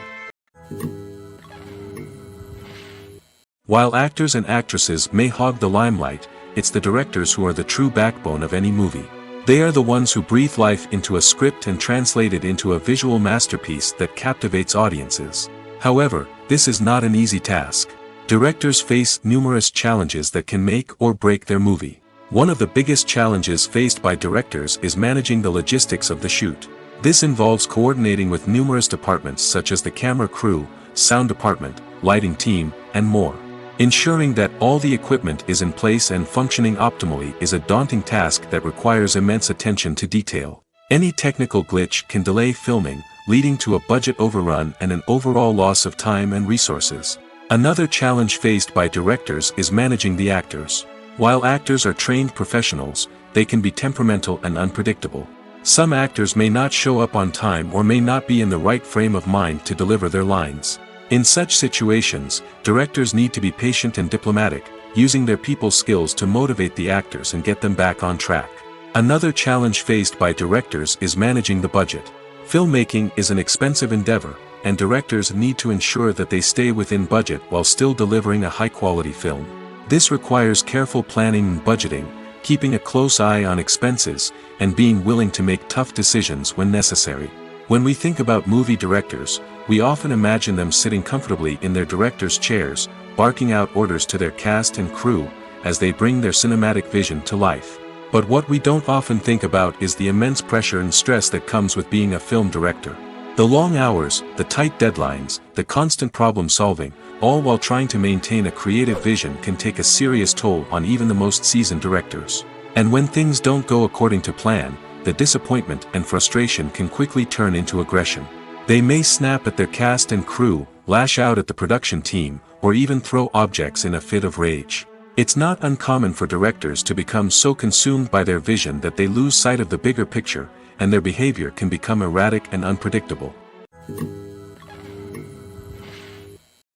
While actors and actresses may hog the limelight, it's the directors who are the true backbone of any movie. They are the ones who breathe life into a script and translate it into a visual masterpiece that captivates audiences. However, this is not an easy task. Directors face numerous challenges that can make or break their movie. One of the biggest challenges faced by directors is managing the logistics of the shoot. This involves coordinating with numerous departments such as the camera crew, sound department, lighting team, and more. Ensuring that all the equipment is in place and functioning optimally is a daunting task that requires immense attention to detail. Any technical glitch can delay filming, leading to a budget overrun and an overall loss of time and resources. Another challenge faced by directors is managing the actors. While actors are trained professionals, they can be temperamental and unpredictable. Some actors may not show up on time or may not be in the right frame of mind to deliver their lines. In such situations, directors need to be patient and diplomatic, using their people skills to motivate the actors and get them back on track. Another challenge faced by directors is managing the budget. Filmmaking is an expensive endeavor, and directors need to ensure that they stay within budget while still delivering a high-quality film. This requires careful planning and budgeting, keeping a close eye on expenses, and being willing to make tough decisions when necessary. When we think about movie directors, we often imagine them sitting comfortably in their director's chairs, barking out orders to their cast and crew, as they bring their cinematic vision to life. But what we don't often think about is the immense pressure and stress that comes with being a film director. The long hours, the tight deadlines, the constant problem solving, all while trying to maintain a creative vision can take a serious toll on even the most seasoned directors. And when things don't go according to plan, the disappointment and frustration can quickly turn into aggression. They may snap at their cast and crew, lash out at the production team, or even throw objects in a fit of rage. It's not uncommon for directors to become so consumed by their vision that they lose sight of the bigger picture, and their behavior can become erratic and unpredictable.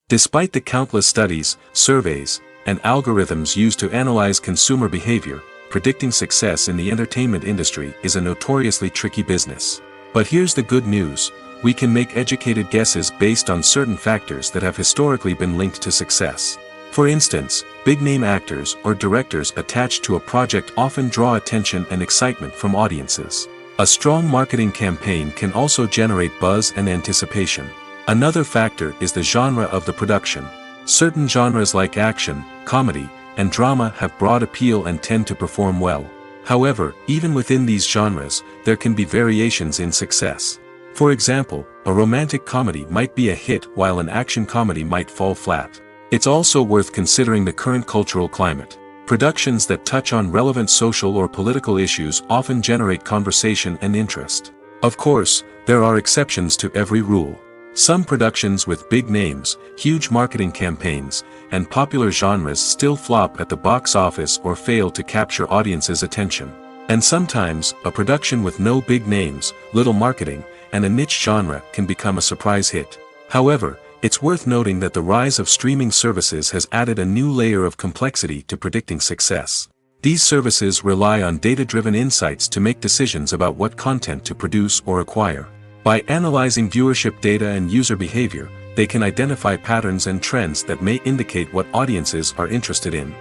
Despite the countless studies, surveys, and algorithms used to analyze consumer behavior, predicting success in the entertainment industry is a notoriously tricky business. But here's the good news: we can make educated guesses based on certain factors that have historically been linked to success. For instance, big-name actors or directors attached to a project often draw attention and excitement from audiences. A strong marketing campaign can also generate buzz and anticipation. Another factor is the genre of the production. Certain genres like action, comedy, and drama have broad appeal and tend to perform well. However, even within these genres, there can be variations in success. For example, a romantic comedy might be a hit while an action comedy might fall flat. It's also worth considering the current cultural climate. Productions that touch on relevant social or political issues often generate conversation and interest. Of course, there are exceptions to every rule. Some productions with big names, huge marketing campaigns, and popular genres still flop at the box office or fail to capture audiences' attention. And sometimes, a production with no big names, little marketing, and a niche genre can become a surprise hit. However, it's worth noting that the rise of streaming services has added a new layer of complexity to predicting success. These services rely on data-driven insights to make decisions about what content to produce or acquire. By analyzing viewership data and user behavior, they can identify patterns and trends that may indicate what audiences are interested in.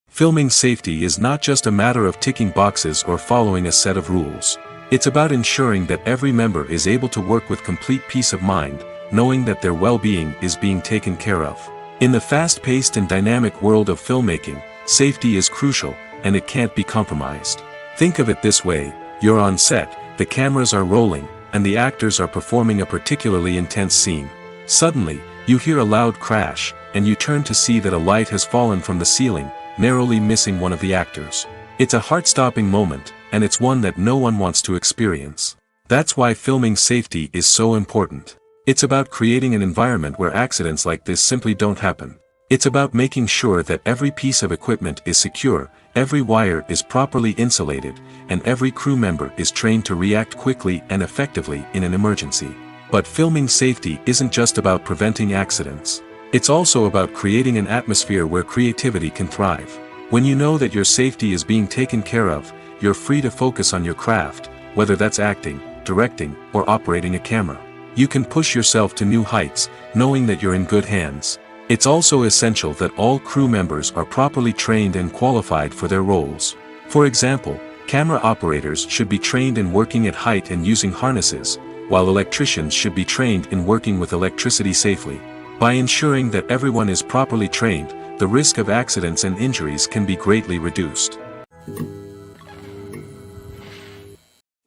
Filming safety is not just a matter of ticking boxes or following a set of rules. It's about ensuring that every member is able to work with complete peace of mind, knowing that their well-being is being taken care of. In the fast-paced and dynamic world of filmmaking, safety is crucial, and it can't be compromised. Think of it this way: you're on set, the cameras are rolling, and the actors are performing a particularly intense scene. Suddenly, you hear a loud crash, and you turn to see that a light has fallen from the ceiling, narrowly missing one of the actors. It's a heart-stopping moment, and it's one that no one wants to experience. That's why filming safety is so important. It's about creating an environment where accidents like this simply don't happen. It's about making sure that every piece of equipment is secure, every wire is properly insulated, and every crew member is trained to react quickly and effectively in an emergency. But filming safety isn't just about preventing accidents. It's also about creating an atmosphere where creativity can thrive. When you know that your safety is being taken care of, you're free to focus on your craft, whether that's acting, directing, or operating a camera. You can push yourself to new heights, knowing that you're in good hands. It's also essential that all crew members are properly trained and qualified for their roles. For example, camera operators should be trained in working at height and using harnesses, while electricians should be trained in working with electricity safely. By ensuring that everyone is properly trained, the risk of accidents and injuries can be greatly reduced.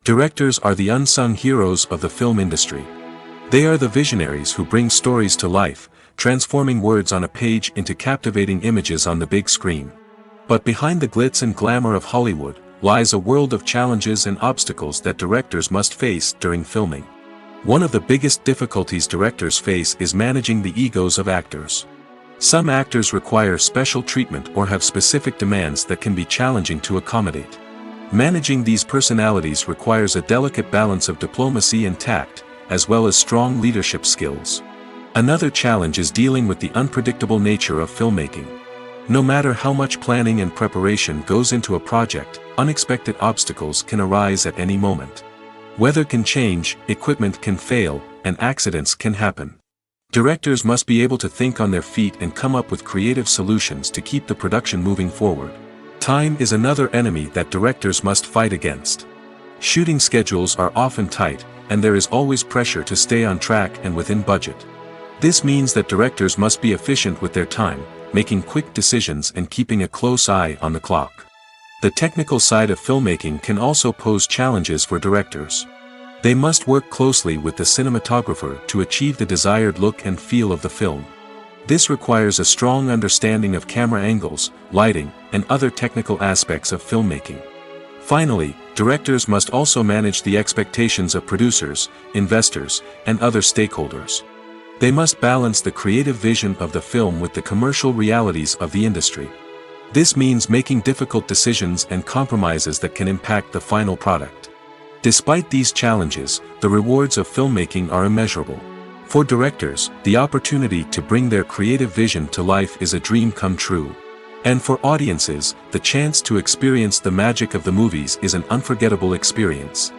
Directors are the unsung heroes of the film industry. They are the visionaries who bring stories to life, transforming words on a page into captivating images on the big screen. But behind the glitz and glamour of Hollywood lies a world of challenges and obstacles that directors must face during filming. One of the biggest difficulties directors face is managing the egos of actors. Some actors require special treatment or have specific demands that can be challenging to accommodate. Managing these personalities requires a delicate balance of diplomacy and tact, as well as strong leadership skills. Another challenge is dealing with the unpredictable nature of filmmaking. No matter how much planning and preparation goes into a project, unexpected obstacles can arise at any moment. Weather can change, equipment can fail, and accidents can happen. Directors must be able to think on their feet and come up with creative solutions to keep the production moving forward. Time is another enemy that directors must fight against. Shooting schedules are often tight, and there is always pressure to stay on track and within budget. This means that directors must be efficient with their time, making quick decisions and keeping a close eye on the clock. The technical side of filmmaking can also pose challenges for directors. They must work closely with the cinematographer to achieve the desired look and feel of the film. This requires a strong understanding of camera angles, lighting, and other technical aspects of filmmaking. Finally, directors must also manage the expectations of producers, investors, and other stakeholders. They must balance the creative vision of the film with the commercial realities of the industry. This means making difficult decisions and compromises that can impact the final product. Despite these challenges, the rewards of filmmaking are immeasurable. For directors, the opportunity to bring their creative vision to life is a dream come true. And for audiences, the chance to experience the magic of the movies is an unforgettable experience.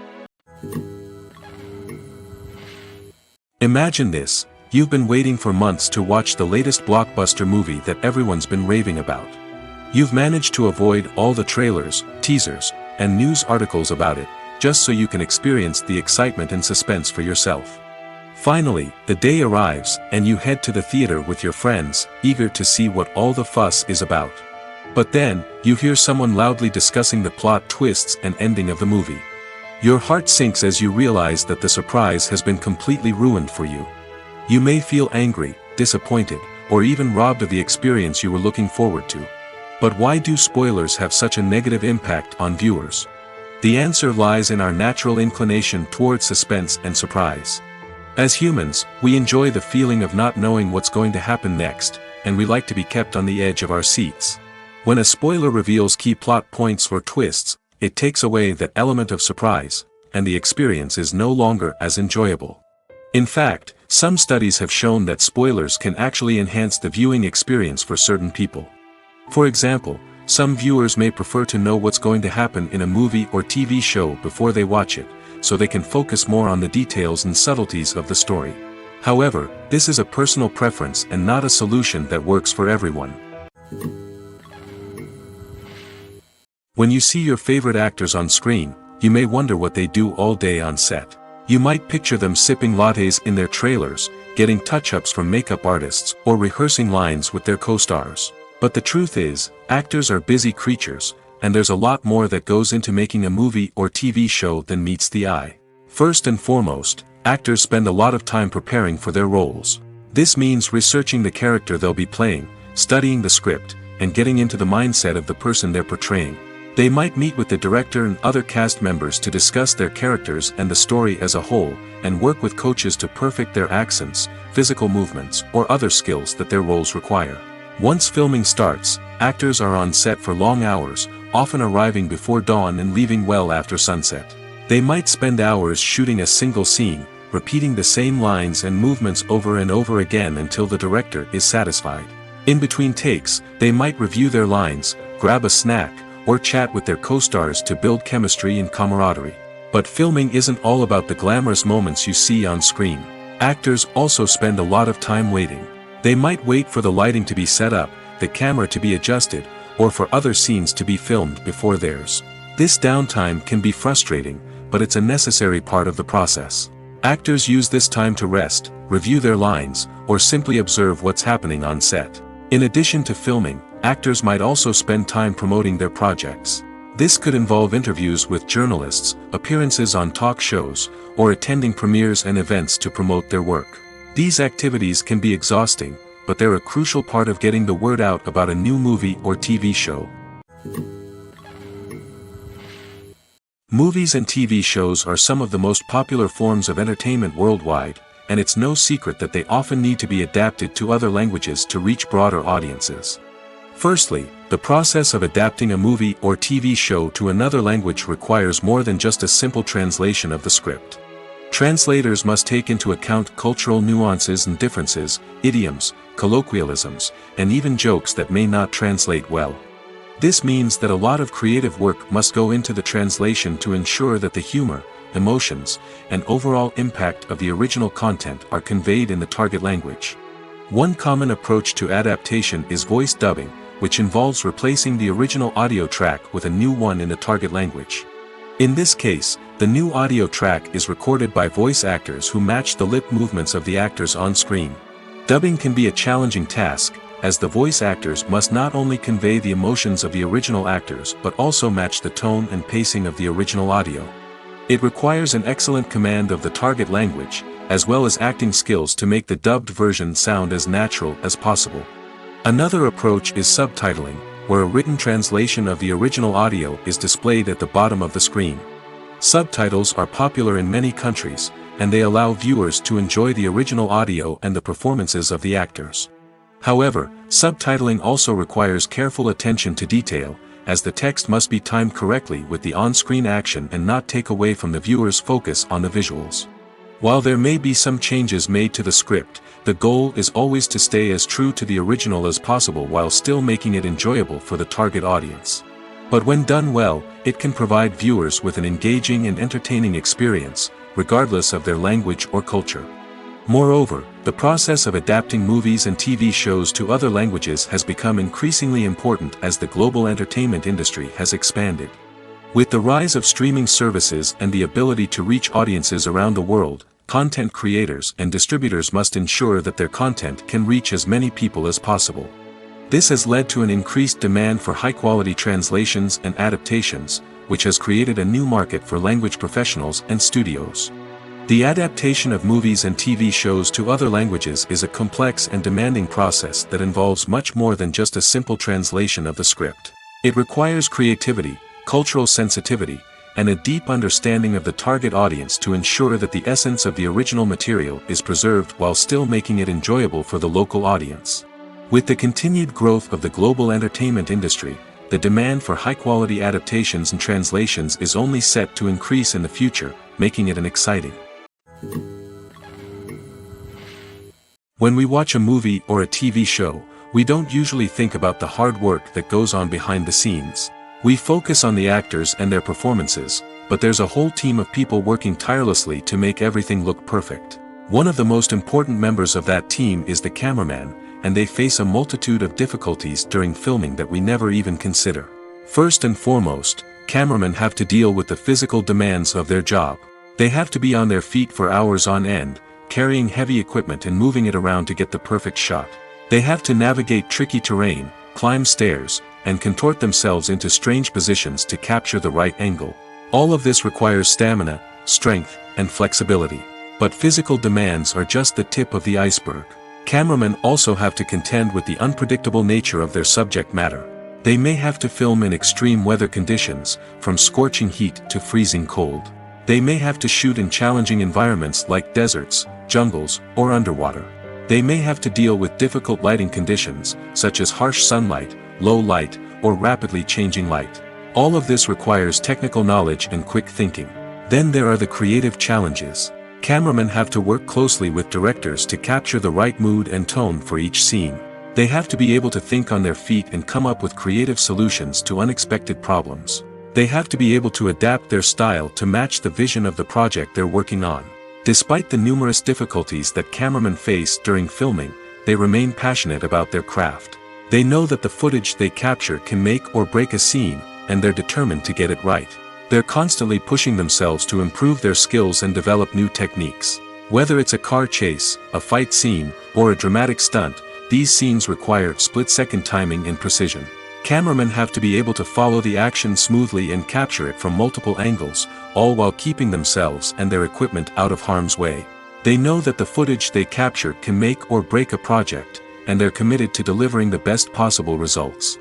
Imagine this: You've been waiting for months to watch the latest blockbuster movie that everyone's been raving about. You've managed to avoid all the trailers, teasers, and news articles about it, just so you can experience the excitement and suspense for yourself. Finally, the day arrives, and you head to the theater with your friends, eager to see what all the fuss is about. But then, you hear someone loudly discussing the plot twists and ending of the movie. Your heart sinks as you realize that the surprise has been completely ruined for you. You may feel angry, disappointed, or even robbed of the experience you were looking forward to. But why do spoilers have such a negative impact on viewers? The answer lies in our natural inclination towards suspense and surprise. As humans, we enjoy the feeling of not knowing what's going to happen next, and we like to be kept on the edge of our seats. When a spoiler reveals key plot points or twists, it takes away that element of surprise, and the experience is no longer as enjoyable. In fact, some studies have shown that spoilers can actually enhance the viewing experience for certain people. For example, some viewers may prefer to know what's going to happen in a movie or TV show before they watch it, so they can focus more on the details and subtleties of the story. However, this is a personal preference and not a solution that works for everyone. When you see your favorite actors on screen, you may wonder what they do all day on set. You might picture them sipping lattes in their trailers, getting touch-ups from makeup artists, or rehearsing lines with their co-stars. But the truth is, actors are busy creatures, and there's a lot more that goes into making a movie or TV show than meets the eye. First and foremost, actors spend a lot of time preparing for their roles. This means researching the character they'll be playing, studying the script, and getting into the mindset of the person they're portraying. They might meet with the director and other cast members to discuss their characters and the story as a whole, and work with coaches to perfect their accents, physical movements, or other skills that their roles require. Once filming starts, actors are on set for long hours, often arriving before dawn and leaving well after sunset. They might spend hours shooting a single scene, repeating the same lines and movements over and over again until the director is satisfied. In between takes, they might review their lines, grab a snack, or chat with their co-stars to build chemistry and camaraderie. But filming isn't all about the glamorous moments you see on screen. Actors also spend a lot of time waiting. They might wait for the lighting to be set up, the camera to be adjusted, or for other scenes to be filmed before theirs. This downtime can be frustrating, but it's a necessary part of the process. Actors use this time to rest, review their lines, or simply observe what's happening on set. In addition to filming, actors might also spend time promoting their projects. This could involve interviews with journalists, appearances on talk shows, or attending premieres and events to promote their work. These activities can be exhausting, but they're a crucial part of getting the word out about a new movie or TV show. Movies and TV shows are some of the most popular forms of entertainment worldwide, and it's no secret that they often need to be adapted to other languages to reach broader audiences. Firstly, the process of adapting a movie or TV show to another language requires more than just a simple translation of the script. Translators must take into account cultural nuances and differences, idioms, colloquialisms, and even jokes that may not translate well. This means that a lot of creative work must go into the translation to ensure that the humor, emotions, and overall impact of the original content are conveyed in the target language. One common approach to adaptation is voice dubbing, which involves replacing the original audio track with a new one in the target language. In this case, the new audio track is recorded by voice actors who match the lip movements of the actors on screen. Dubbing can be a challenging task, as the voice actors must not only convey the emotions of the original actors but also match the tone and pacing of the original audio. It requires an excellent command of the target language, as well as acting skills to make the dubbed version sound as natural as possible. Another approach is subtitling, where a written translation of the original audio is displayed at the bottom of the screen. Subtitles are popular in many countries, and they allow viewers to enjoy the original audio and the performances of the actors. However, subtitling also requires careful attention to detail, as the text must be timed correctly with the on-screen action and not take away from the viewer's focus on the visuals. While there may be some changes made to the script, the goal is always to stay as true to the original as possible while still making it enjoyable for the target audience. But when done well, it can provide viewers with an engaging and entertaining experience, regardless of their language or culture. Moreover, the process of adapting movies and TV shows to other languages has become increasingly important as the global entertainment industry has expanded. With the rise of streaming services and the ability to reach audiences around the world, content creators and distributors must ensure that their content can reach as many people as possible. This has led to an increased demand for high-quality translations and adaptations, which has created a new market for language professionals and studios. The adaptation of movies and TV shows to other languages is a complex and demanding process that involves much more than just a simple translation of the script. It requires creativity, cultural sensitivity, and a deep understanding of the target audience to ensure that the essence of the original material is preserved while still making it enjoyable for the local audience. With the continued growth of the global entertainment industry, the demand for high-quality adaptations and translations is only set to increase in the future, making it exciting. When we watch a movie or a TV show, we don't usually think about the hard work that goes on behind the scenes. We focus on the actors and their performances, but there's a whole team of people working tirelessly to make everything look perfect. One of the most important members of that team is the cameraman, and they face a multitude of difficulties during filming that we never even consider. First and foremost, cameramen have to deal with the physical demands of their job. They have to be on their feet for hours on end, carrying heavy equipment and moving it around to get the perfect shot. They have to navigate tricky terrain, climb stairs, and contort themselves into strange positions to capture the right angle. All of this requires stamina, strength, and flexibility. But physical demands are just the tip of the iceberg. Cameramen also have to contend with the unpredictable nature of their subject matter. They may have to film in extreme weather conditions, from scorching heat to freezing cold. They may have to shoot in challenging environments like deserts, jungles, or underwater. They may have to deal with difficult lighting conditions, such as harsh sunlight, low light, or rapidly changing light. All of this requires technical knowledge and quick thinking. Then there are the creative challenges. Cameramen have to work closely with directors to capture the right mood and tone for each scene. They have to be able to think on their feet and come up with creative solutions to unexpected problems. They have to be able to adapt their style to match the vision of the project they're working on. Despite the numerous difficulties that cameramen face during filming, they remain passionate about their craft. They know that the footage they capture can make or break a scene, and they're determined to get it right. They're constantly pushing themselves to improve their skills and develop new techniques. Whether it's a car chase, a fight scene, or a dramatic stunt, these scenes require split-second timing and precision. Cameramen have to be able to follow the action smoothly and capture it from multiple angles, all while keeping themselves and their equipment out of harm's way. They know that the footage they capture can make or break a project, and they're committed to delivering the best possible results.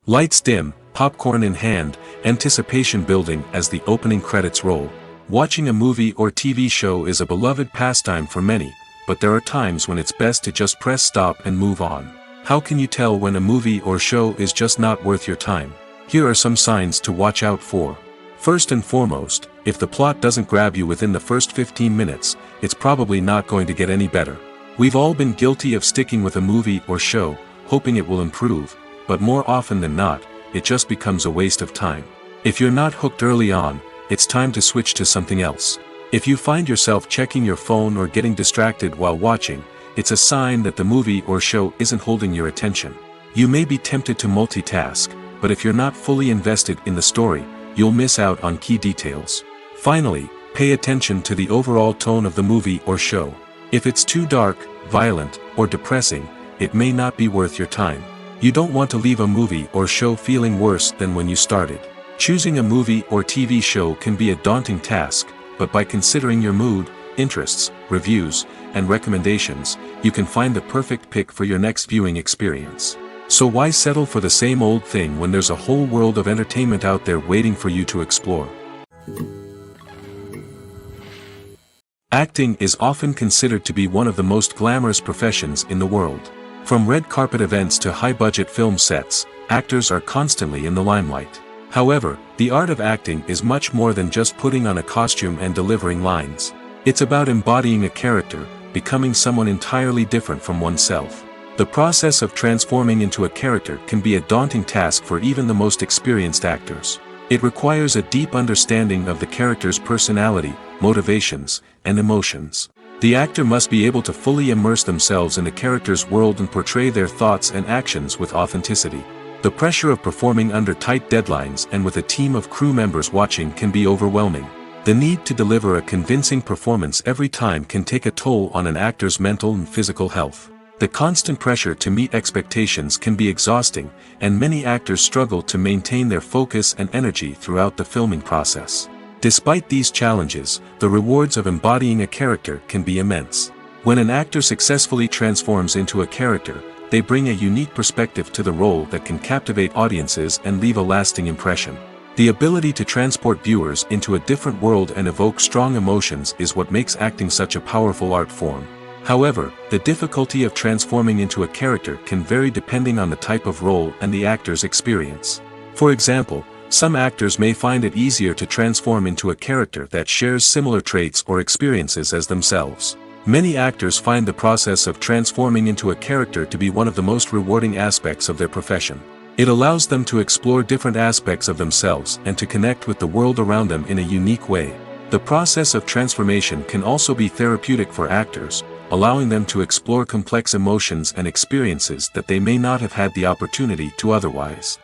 Lights dim, popcorn in hand, anticipation building as the opening credits roll. Watching a movie or TV show is a beloved pastime for many, but there are times when it's best to just press stop and move on. How can you tell when a movie or show is just not worth your time? Here are some signs to watch out for. First and foremost, if the plot doesn't grab you within the first 15 minutes, it's probably not going to get any better. We've all been guilty of sticking with a movie or show, hoping it will improve, but more often than not, it just becomes a waste of time. If you're not hooked early on, it's time to switch to something else. If you find yourself checking your phone or getting distracted while watching, it's a sign that the movie or show isn't holding your attention. You may be tempted to multitask, but if you're not fully invested in the story, you'll miss out on key details. Finally, pay attention to the overall tone of the movie or show. If it's too dark, violent, or depressing, it may not be worth your time. You don't want to leave a movie or show feeling worse than when you started. Choosing a movie or TV show can be a daunting task, but by considering your mood, interests, reviews, and recommendations, you can find the perfect pick for your next viewing experience. So why settle for the same old thing when there's a whole world of entertainment out there waiting for you to explore? Acting is often considered to be one of the most glamorous professions in the world. From red carpet events to high-budget film sets, actors are constantly in the limelight. However, the art of acting is much more than just putting on a costume and delivering lines. It's about embodying a character, becoming someone entirely different from oneself. The process of transforming into a character can be a daunting task for even the most experienced actors. It requires a deep understanding of the character's personality, motivations, and emotions. The actor must be able to fully immerse themselves in the character's world and portray their thoughts and actions with authenticity. The pressure of performing under tight deadlines and with a team of crew members watching can be overwhelming. The need to deliver a convincing performance every time can take a toll on an actor's mental and physical health. The constant pressure to meet expectations can be exhausting, and many actors struggle to maintain their focus and energy throughout the filming process. Despite these challenges, the rewards of embodying a character can be immense. When an actor successfully transforms into a character, they bring a unique perspective to the role that can captivate audiences and leave a lasting impression. The ability to transport viewers into a different world and evoke strong emotions is what makes acting such a powerful art form. However, the difficulty of transforming into a character can vary depending on the type of role and the actor's experience. For example, some actors may find it easier to transform into a character that shares similar traits or experiences as themselves. Many actors find the process of transforming into a character to be one of the most rewarding aspects of their profession. It allows them to explore different aspects of themselves and to connect with the world around them in a unique way. The process of transformation can also be therapeutic for actors, allowing them to explore complex emotions and experiences that they may not have had the opportunity to otherwise.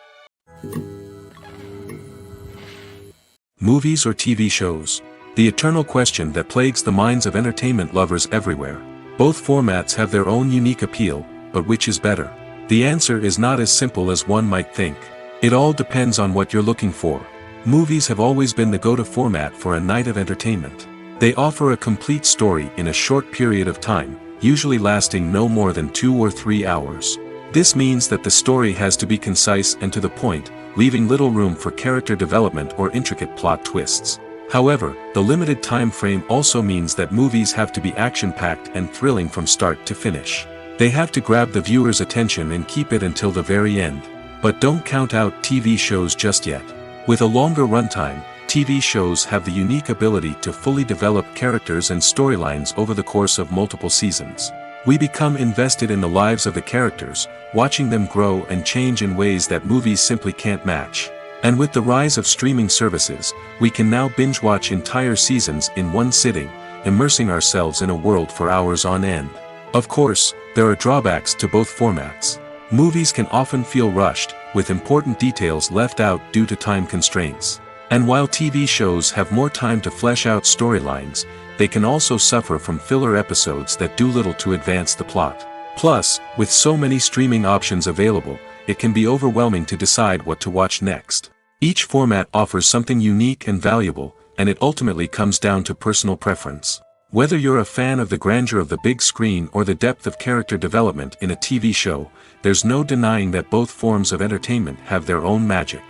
Movies or TV shows? The eternal question that plagues the minds of entertainment lovers everywhere. Both formats have their own unique appeal, but which is better? The answer is not as simple as one might think. It all depends on what you're looking for. Movies have always been the go-to format for a night of entertainment. They offer a complete story in a short period of time, usually lasting no more than 2 or 3 hours. This means that the story has to be concise and to the point, leaving little room for character development or intricate plot twists. However, the limited time frame also means that movies have to be action-packed and thrilling from start to finish. They have to grab the viewer's attention and keep it until the very end. But don't count out TV shows just yet. With a longer runtime, TV shows have the unique ability to fully develop characters and storylines over the course of multiple seasons. We become invested in the lives of the characters, watching them grow and change in ways that movies simply can't match. And with the rise of streaming services, we can now binge-watch entire seasons in one sitting, immersing ourselves in a world for hours on end. Of course, there are drawbacks to both formats. Movies can often feel rushed, with important details left out due to time constraints. And while TV shows have more time to flesh out storylines, they can also suffer from filler episodes that do little to advance the plot. Plus, with so many streaming options available, it can be overwhelming to decide what to watch next. Each format offers something unique and valuable, and it ultimately comes down to personal preference. Whether you're a fan of the grandeur of the big screen or the depth of character development in a TV show, there's no denying that both forms of entertainment have their own magic.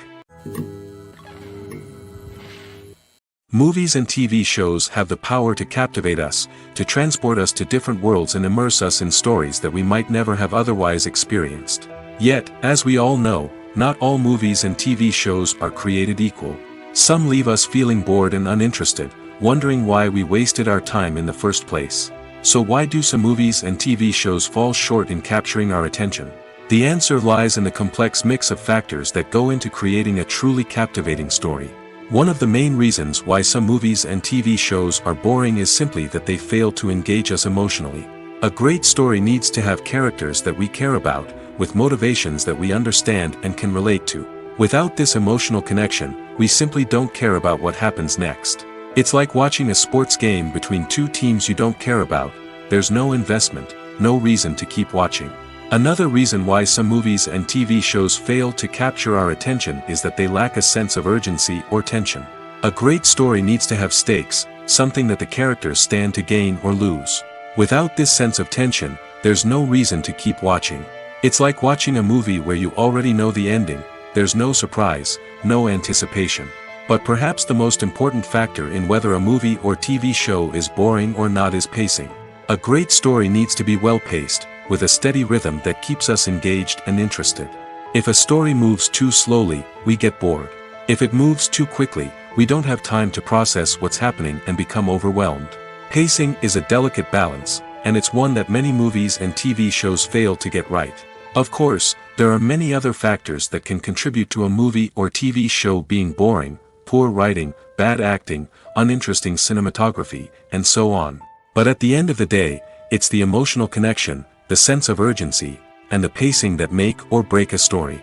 Movies and TV shows have the power to captivate us, to transport us to different worlds and immerse us in stories that we might never have otherwise experienced. Yet, as we all know, not all movies and TV shows are created equal. Some leave us feeling bored and uninterested, wondering why we wasted our time in the first place. So why do some movies and TV shows fall short in capturing our attention? The answer lies in the complex mix of factors that go into creating a truly captivating story. One of the main reasons why some movies and TV shows are boring is simply that they fail to engage us emotionally. A great story needs to have characters that we care about, with motivations that we understand and can relate to. Without this emotional connection, we simply don't care about what happens next. It's like watching a sports game between two teams you don't care about. There's no investment, no reason to keep watching. Another reason why some movies and TV shows fail to capture our attention is that they lack a sense of urgency or tension. A great story needs to have stakes, something that the characters stand to gain or lose. Without this sense of tension, there's no reason to keep watching. It's like watching a movie where you already know the ending. There's no surprise, no anticipation. But perhaps the most important factor in whether a movie or TV show is boring or not is pacing. A great story needs to be well-paced, with a steady rhythm that keeps us engaged and interested. If a story moves too slowly, we get bored. If it moves too quickly, we don't have time to process what's happening and become overwhelmed. Pacing is a delicate balance, and it's one that many movies and TV shows fail to get right. Of course, there are many other factors that can contribute to a movie or TV show being boring: poor writing, bad acting, uninteresting cinematography, and so on. But at the end of the day, it's the emotional connection, the sense of urgency, and the pacing that make or break a story.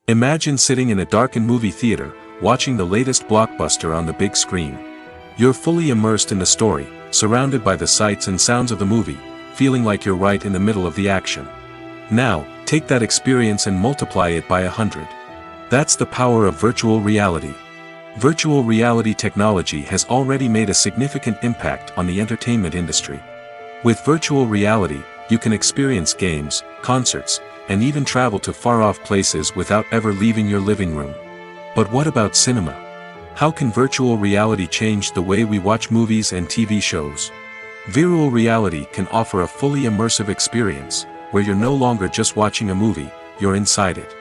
Imagine sitting in a darkened movie theater, watching the latest blockbuster on the big screen. You're fully immersed in the story, surrounded by the sights and sounds of the movie, feeling like you're right in the middle of the action. Now, take that experience and multiply it by 100. That's the power of virtual reality. Virtual reality technology has already made a significant impact on the entertainment industry. With virtual reality, you can experience games, concerts, and even travel to far-off places without ever leaving your living room. But what about cinema? How can virtual reality change the way we watch movies and TV shows? Virtual reality can offer a fully immersive experience, where you're no longer just watching a movie, you're inside it.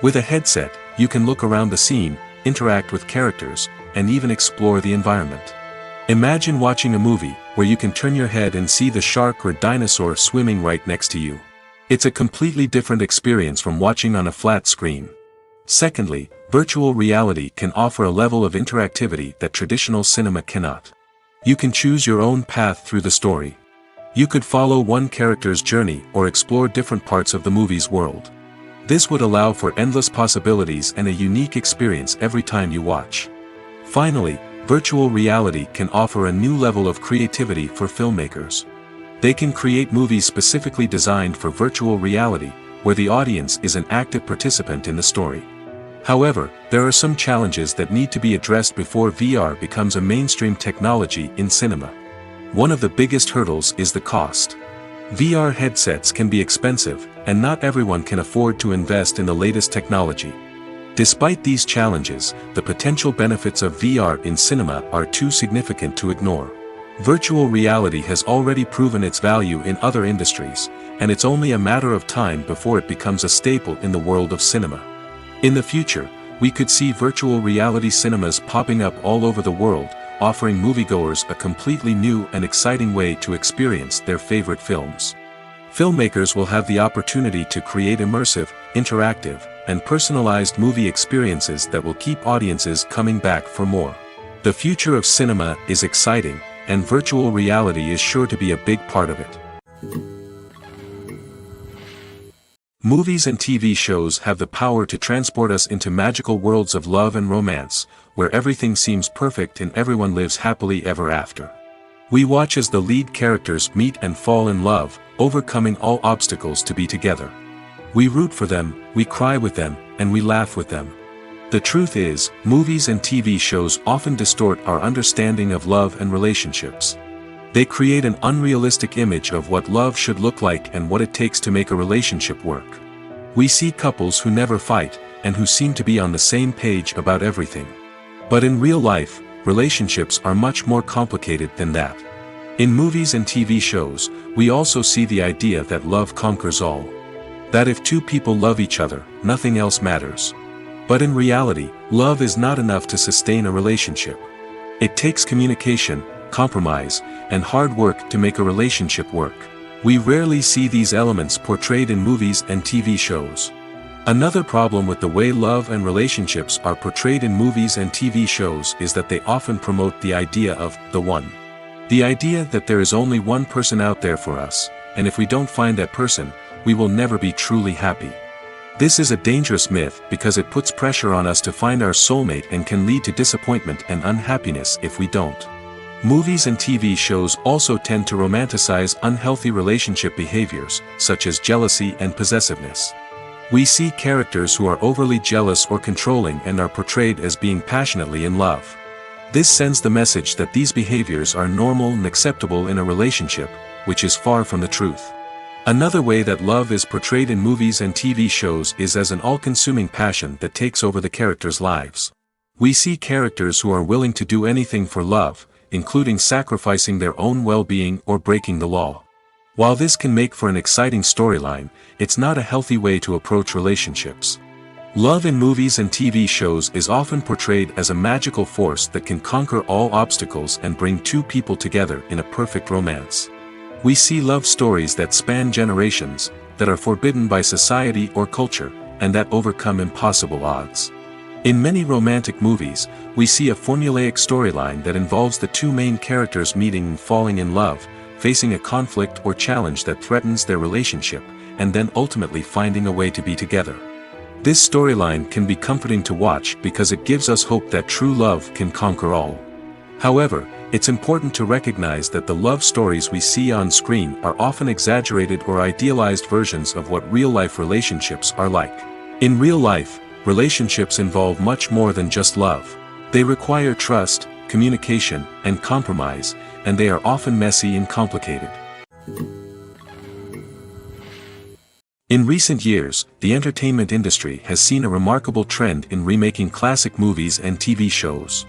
With a headset, you can look around the scene, interact with characters, and even explore the environment. Imagine watching a movie, where you can turn your head and see the shark or dinosaur swimming right next to you. It's a completely different experience from watching on a flat screen. Secondly, virtual reality can offer a level of interactivity that traditional cinema cannot. You can choose your own path through the story. You could follow one character's journey or explore different parts of the movie's world. This would allow for endless possibilities and a unique experience every time you watch. Finally, virtual reality can offer a new level of creativity for filmmakers. They can create movies specifically designed for virtual reality, where the audience is an active participant in the story. However, there are some challenges that need to be addressed before VR becomes a mainstream technology in cinema. One of the biggest hurdles is the cost. VR headsets can be expensive, and not everyone can afford to invest in the latest technology. Despite these challenges, the potential benefits of VR in cinema are too significant to ignore. Virtual reality has already proven its value in other industries, and it's only a matter of time before it becomes a staple in the world of cinema. In the future, we could see virtual reality cinemas popping up all over the world, offering moviegoers a completely new and exciting way to experience their favorite films. Filmmakers will have the opportunity to create immersive, interactive, and personalized movie experiences that will keep audiences coming back for more. The future of cinema is exciting, and virtual reality is sure to be a big part of it. Movies and TV shows have the power to transport us into magical worlds of love and romance, where everything seems perfect and everyone lives happily ever after. We watch as the lead characters meet and fall in love, overcoming all obstacles to be together. We root for them, we cry with them, and we laugh with them. The truth is, movies and TV shows often distort our understanding of love and relationships. They create an unrealistic image of what love should look like and what it takes to make a relationship work. We see couples who never fight, and who seem to be on the same page about everything. But in real life, relationships are much more complicated than that. In movies and TV shows, we also see the idea that love conquers all. That if two people love each other, nothing else matters. But in reality, love is not enough to sustain a relationship. It takes communication, compromise, and hard work to make a relationship work. We rarely see these elements portrayed in movies and TV shows. Another problem with the way love and relationships are portrayed in movies and TV shows is that they often promote the idea of the one. The idea that there is only one person out there for us, and if we don't find that person, we will never be truly happy. This is a dangerous myth because it puts pressure on us to find our soulmate and can lead to disappointment and unhappiness if we don't. Movies and TV shows also tend to romanticize unhealthy relationship behaviors, such as jealousy and possessiveness. We see characters who are overly jealous or controlling and are portrayed as being passionately in love. This sends the message that these behaviors are normal and acceptable in a relationship, which is far from the truth. Another way that love is portrayed in movies and TV shows is as an all-consuming passion that takes over the characters' lives. We see characters who are willing to do anything for love, including sacrificing their own well-being or breaking the law. While this can make for an exciting storyline, it's not a healthy way to approach relationships. Love in movies and TV shows is often portrayed as a magical force that can conquer all obstacles and bring two people together in a perfect romance. We see love stories that span generations, that are forbidden by society or culture, and that overcome impossible odds. In many romantic movies, we see a formulaic storyline that involves the two main characters meeting and falling in love, facing a conflict or challenge that threatens their relationship, and then ultimately finding a way to be together. This storyline can be comforting to watch because it gives us hope that true love can conquer all. However, it's important to recognize that the love stories we see on screen are often exaggerated or idealized versions of what real-life relationships are like. In real life, relationships involve much more than just love. They require trust, communication, and compromise, and they are often messy and complicated. In recent years, the entertainment industry has seen a remarkable trend in remaking classic movies and TV shows.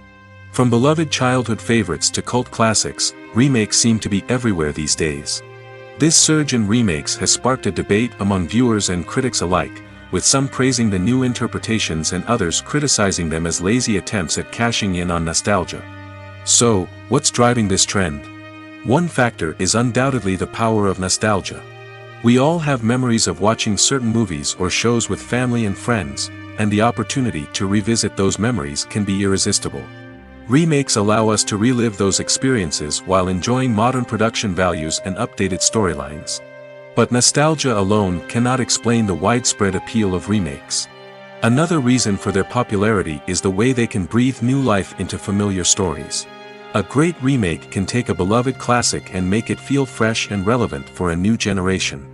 From beloved childhood favorites to cult classics, remakes seem to be everywhere these days. This surge in remakes has sparked a debate among viewers and critics alike, with some praising the new interpretations and others criticizing them as lazy attempts at cashing in on nostalgia. So, what's driving this trend? One factor is undoubtedly the power of nostalgia. We all have memories of watching certain movies or shows with family and friends, and the opportunity to revisit those memories can be irresistible. Remakes allow us to relive those experiences while enjoying modern production values and updated storylines. But nostalgia alone cannot explain the widespread appeal of remakes. Another reason for their popularity is the way they can breathe new life into familiar stories. A great remake can take a beloved classic and make it feel fresh and relevant for a new generation.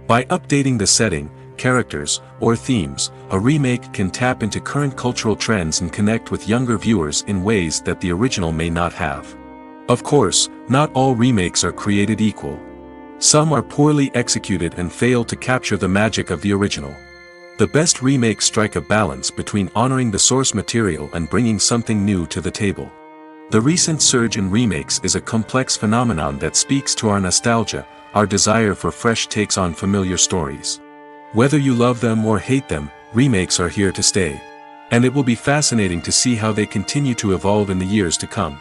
By updating the setting, characters, or themes, a remake can tap into current cultural trends and connect with younger viewers in ways that the original may not have. Of course, not all remakes are created equal. Some are poorly executed and fail to capture the magic of the original. The best remakes strike a balance between honoring the source material and bringing something new to the table. The recent surge in remakes is a complex phenomenon that speaks to our nostalgia, our desire for fresh takes on familiar stories. Whether you love them or hate them, remakes are here to stay. And it will be fascinating to see how they continue to evolve in the years to come.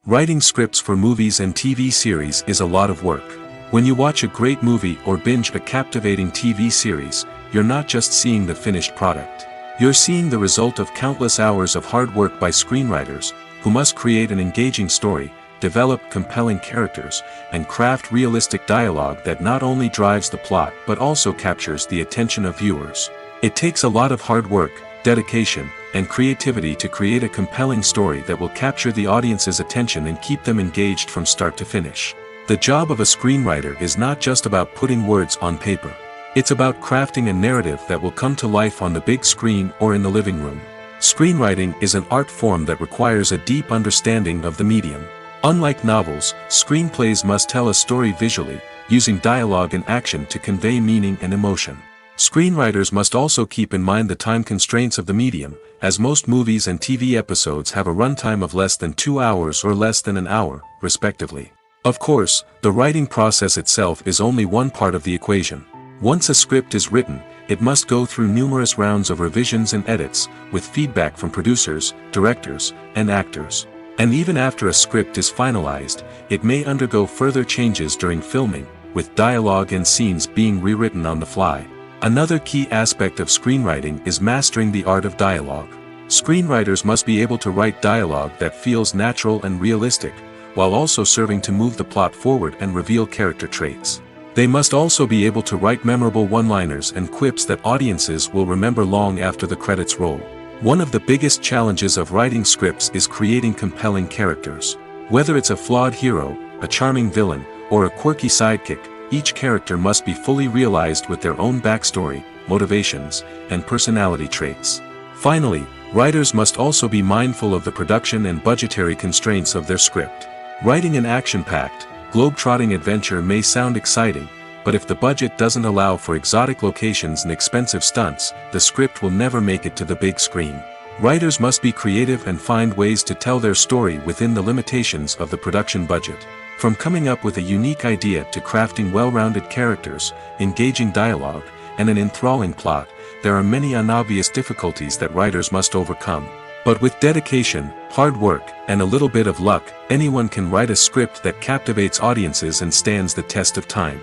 Writing scripts for movies and TV series is a lot of work. When you watch a great movie or binge a captivating TV series, you're not just seeing the finished product. You're seeing the result of countless hours of hard work by screenwriters, who must create an engaging story, develop compelling characters, and craft realistic dialogue that not only drives the plot but also captures the attention of viewers. It takes a lot of hard work, dedication, and creativity to create a compelling story that will capture the audience's attention and keep them engaged from start to finish. The job of a screenwriter is not just about putting words on paper. It's about crafting a narrative that will come to life on the big screen or in the living room. Screenwriting is an art form that requires a deep understanding of the medium. Unlike novels, screenplays must tell a story visually, using dialogue and action to convey meaning and emotion. Screenwriters must also keep in mind the time constraints of the medium, as most movies and TV episodes have a runtime of less than 2 hours or less than an hour, respectively. Of course, the writing process itself is only one part of the equation. Once a script is written, it must go through numerous rounds of revisions and edits, with feedback from producers, directors, and actors. And even after a script is finalized, it may undergo further changes during filming, with dialogue and scenes being rewritten on the fly. Another key aspect of screenwriting is mastering the art of dialogue. Screenwriters must be able to write dialogue that feels natural and realistic, while also serving to move the plot forward and reveal character traits. They must also be able to write memorable one-liners and quips that audiences will remember long after the credits roll. One of the biggest challenges of writing scripts is creating compelling characters. Whether it's a flawed hero, a charming villain, or a quirky sidekick, each character must be fully realized with their own backstory, motivations, and personality traits. Finally, writers must also be mindful of the production and budgetary constraints of their script. Writing an action-packed, globe-trotting adventure may sound exciting, but if the budget doesn't allow for exotic locations and expensive stunts, the script will never make it to the big screen. Writers must be creative and find ways to tell their story within the limitations of the production budget. From coming up with a unique idea to crafting well-rounded characters, engaging dialogue, and an enthralling plot, there are many unobvious difficulties that writers must overcome. But with dedication, hard work, and a little bit of luck, anyone can write a script that captivates audiences and stands the test of time.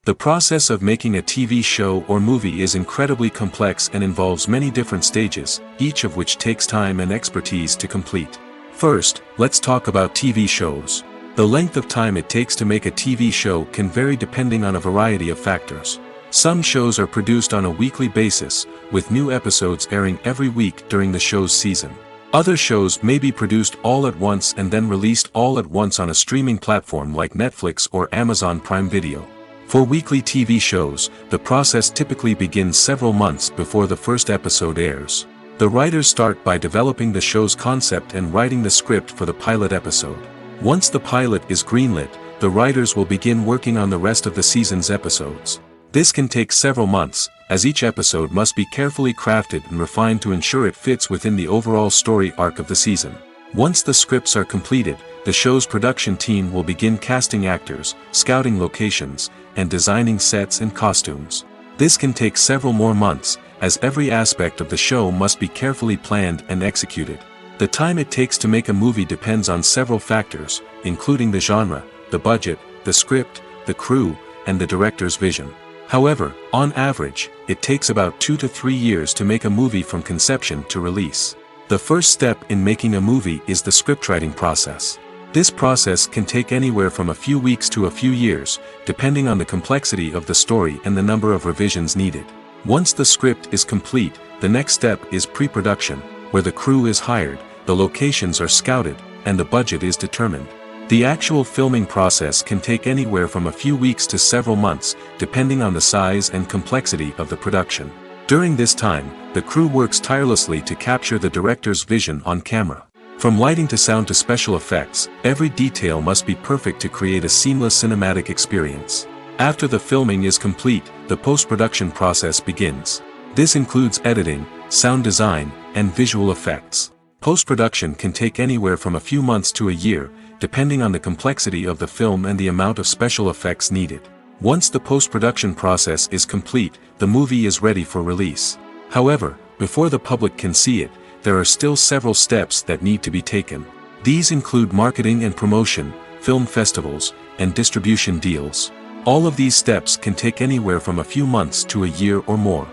The process of making a TV show or movie is incredibly complex and involves many different stages, each of which takes time and expertise to complete. First, let's talk about TV shows. The length of time it takes to make a TV show can vary depending on a variety of factors. Some shows are produced on a weekly basis, with new episodes airing every week during the show's season. Other shows may be produced all at once and then released all at once on a streaming platform like Netflix or Amazon Prime Video. For weekly TV shows, the process typically begins several months before the first episode airs. The writers start by developing the show's concept and writing the script for the pilot episode. Once the pilot is greenlit, the writers will begin working on the rest of the season's episodes. This can take several months, as each episode must be carefully crafted and refined to ensure it fits within the overall story arc of the season. Once the scripts are completed, the show's production team will begin casting actors, scouting locations, and designing sets and costumes. This can take several more months, as every aspect of the show must be carefully planned and executed. The time it takes to make a movie depends on several factors, including the genre, the budget, the script, the crew, and the director's vision. However, on average, it takes about 2 to 3 years to make a movie from conception to release. The first step in making a movie is the scriptwriting process. This process can take anywhere from a few weeks to a few years, depending on the complexity of the story and the number of revisions needed. Once the script is complete, the next step is pre-production, where the crew is hired, the locations are scouted, and the budget is determined. The actual filming process can take anywhere from a few weeks to several months, depending on the size and complexity of the production. During this time, the crew works tirelessly to capture the director's vision on camera. From lighting to sound to special effects, every detail must be perfect to create a seamless cinematic experience. After the filming is complete, the post-production process begins. This includes editing, sound design, and visual effects. Post-production can take anywhere from a few months to a year, depending on the complexity of the film and the amount of special effects needed. Once the post-production process is complete, the movie is ready for release. However, before the public can see it, there are still several steps that need to be taken. These include marketing and promotion, film festivals, and distribution deals. All of these steps can take anywhere from a few months to a year or more.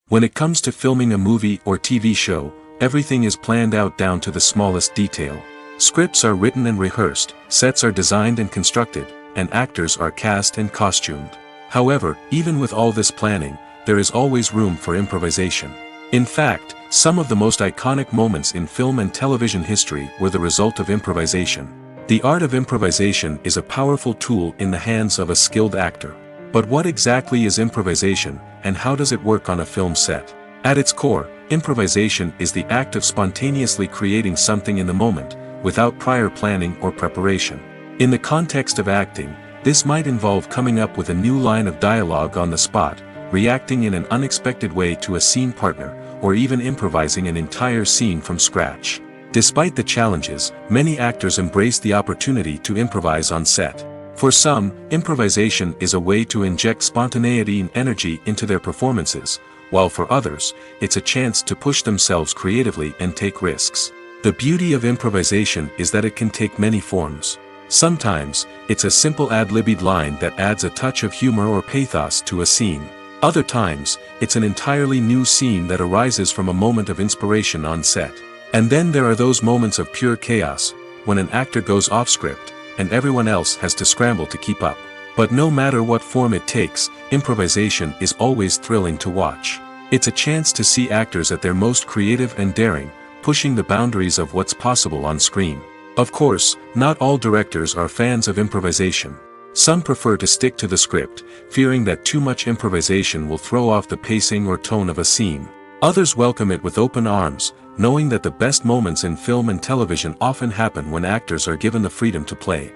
When it comes to filming a movie or TV show, everything is planned out down to the smallest detail. Scripts are written and rehearsed, sets are designed and constructed, and actors are cast and costumed. However, even with all this planning, there is always room for improvisation. In fact, some of the most iconic moments in film and television history were the result of improvisation. The art of improvisation is a powerful tool in the hands of a skilled actor. But what exactly is improvisation, and how does it work on a film set? At its core, improvisation is the act of spontaneously creating something in the moment, without prior planning or preparation. In the context of acting, this might involve coming up with a new line of dialogue on the spot, reacting in an unexpected way to a scene partner, or even improvising an entire scene from scratch. Despite the challenges, many actors embrace the opportunity to improvise on set. For some, improvisation is a way to inject spontaneity and energy into their performances, while for others, it's a chance to push themselves creatively and take risks. The beauty of improvisation is that it can take many forms. Sometimes, it's a simple ad-libbed line that adds a touch of humor or pathos to a scene. Other times, it's an entirely new scene that arises from a moment of inspiration on set. And then there are those moments of pure chaos, when an actor goes off script, and everyone else has to scramble to keep up. But no matter what form it takes, improvisation is always thrilling to watch. It's a chance to see actors at their most creative and daring, pushing the boundaries of what's possible on screen. Of course, not all directors are fans of improvisation. Some prefer to stick to the script, fearing that too much improvisation will throw off the pacing or tone of a scene. Others welcome it with open arms, knowing that the best moments in film and television often happen when actors are given the freedom to play.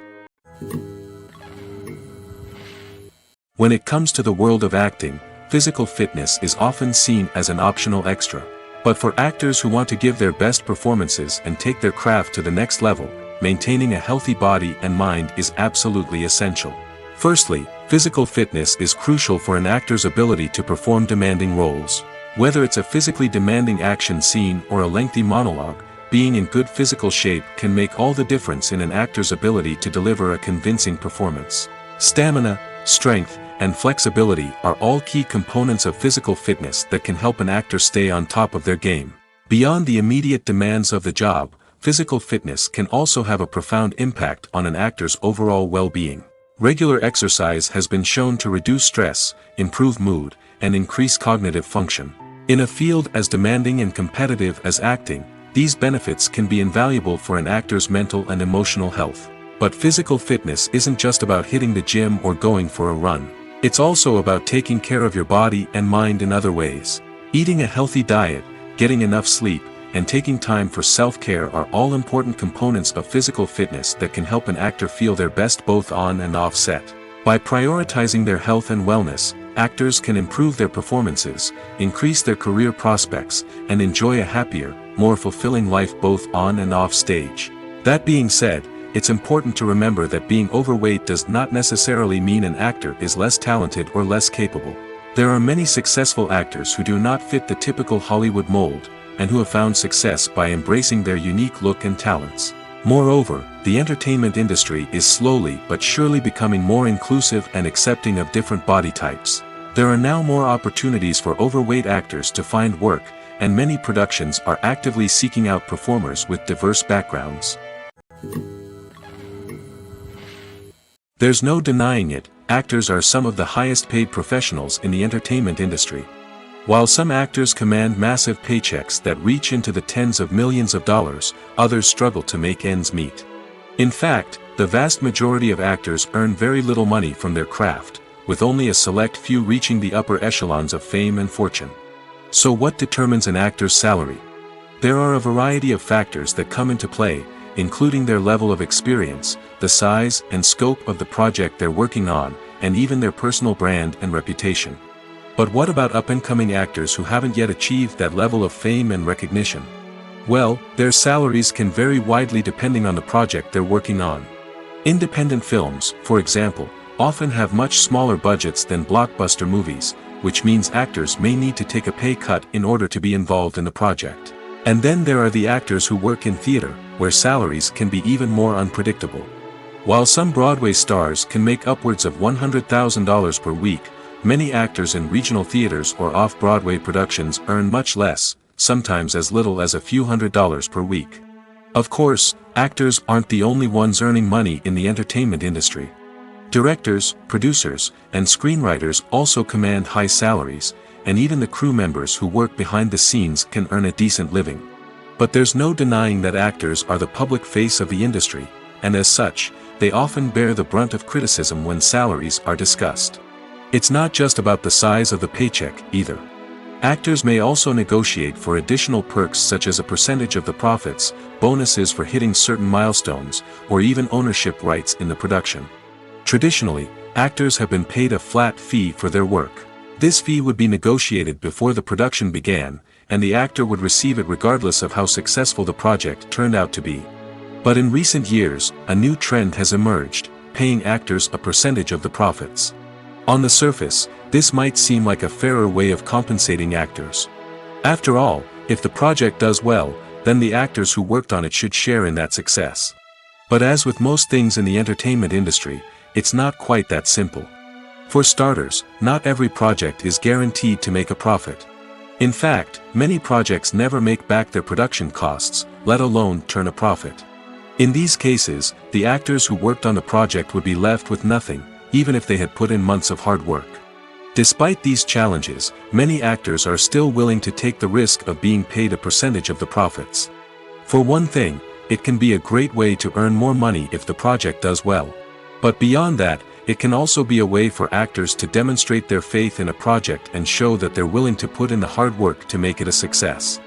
When it comes to the world of acting, physical fitness is often seen as an optional extra. But for actors who want to give their best performances and take their craft to the next level, maintaining a healthy body and mind is absolutely essential. Firstly, physical fitness is crucial for an actor's ability to perform demanding roles. Whether it's a physically demanding action scene or a lengthy monologue, being in good physical shape can make all the difference in an actor's ability to deliver a convincing performance. Stamina, strength, and flexibility are all key components of physical fitness that can help an actor stay on top of their game. Beyond the immediate demands of the job, physical fitness can also have a profound impact on an actor's overall well-being. Regular exercise has been shown to reduce stress, improve mood, and increase cognitive function. In a field as demanding and competitive as acting, these benefits can be invaluable for an actor's mental and emotional health. But physical fitness isn't just about hitting the gym or going for a run. It's also about taking care of your body and mind in other ways. Eating a healthy diet, getting enough sleep, and taking time for self-care are all important components of physical fitness that can help an actor feel their best both on and off set. By prioritizing their health and wellness, actors can improve their performances, increase their career prospects, and enjoy a happier, more fulfilling life both on and off stage. That being said, it's important to remember that being overweight does not necessarily mean an actor is less talented or less capable. There are many successful actors who do not fit the typical Hollywood mold, and who have found success by embracing their unique look and talents. Moreover, the entertainment industry is slowly but surely becoming more inclusive and accepting of different body types. There are now more opportunities for overweight actors to find work, and many productions are actively seeking out performers with diverse backgrounds. There's no denying it, actors are some of the highest paid professionals in the entertainment industry. While some actors command massive paychecks that reach into the tens of millions of dollars, others struggle to make ends meet. In fact, the vast majority of actors earn very little money from their craft, with only a select few reaching the upper echelons of fame and fortune. So what determines an actor's salary? There are a variety of factors that come into play, including their level of experience, the size and scope of the project they're working on, and even their personal brand and reputation. But what about up-and-coming actors who haven't yet achieved that level of fame and recognition? Well, their salaries can vary widely depending on the project they're working on. Independent films, for example, often have much smaller budgets than blockbuster movies, which means actors may need to take a pay cut in order to be involved in the project. And then there are the actors who work in theater, where salaries can be even more unpredictable. While some Broadway stars can make upwards of $100,000 per week, many actors in regional theaters or off-Broadway productions earn much less, sometimes as little as a few $100s per week. Of course, actors aren't the only ones earning money in the entertainment industry. Directors, producers, and screenwriters also command high salaries, and even the crew members who work behind the scenes can earn a decent living. But there's no denying that actors are the public face of the industry, and as such, they often bear the brunt of criticism when salaries are discussed. It's not just about the size of the paycheck, either. Actors may also negotiate for additional perks such as a percentage of the profits, bonuses for hitting certain milestones, or even ownership rights in the production. Traditionally, actors have been paid a flat fee for their work. This fee would be negotiated before the production began, and the actor would receive it regardless of how successful the project turned out to be. But in recent years, a new trend has emerged, paying actors a percentage of the profits. On the surface, this might seem like a fairer way of compensating actors. After all, if the project does well, then the actors who worked on it should share in that success. But as with most things in the entertainment industry, it's not quite that simple. For starters, not every project is guaranteed to make a profit. In fact, many projects never make back their production costs, let alone turn a profit. In these cases, the actors who worked on the project would be left with nothing, even if they had put in months of hard work. Despite these challenges, many actors are still willing to take the risk of being paid a percentage of the profits. For one thing, it can be a great way to earn more money if the project does well. But beyond that, it can also be a way for actors to demonstrate their faith in a project and show that they're willing to put in the hard work to make it a success.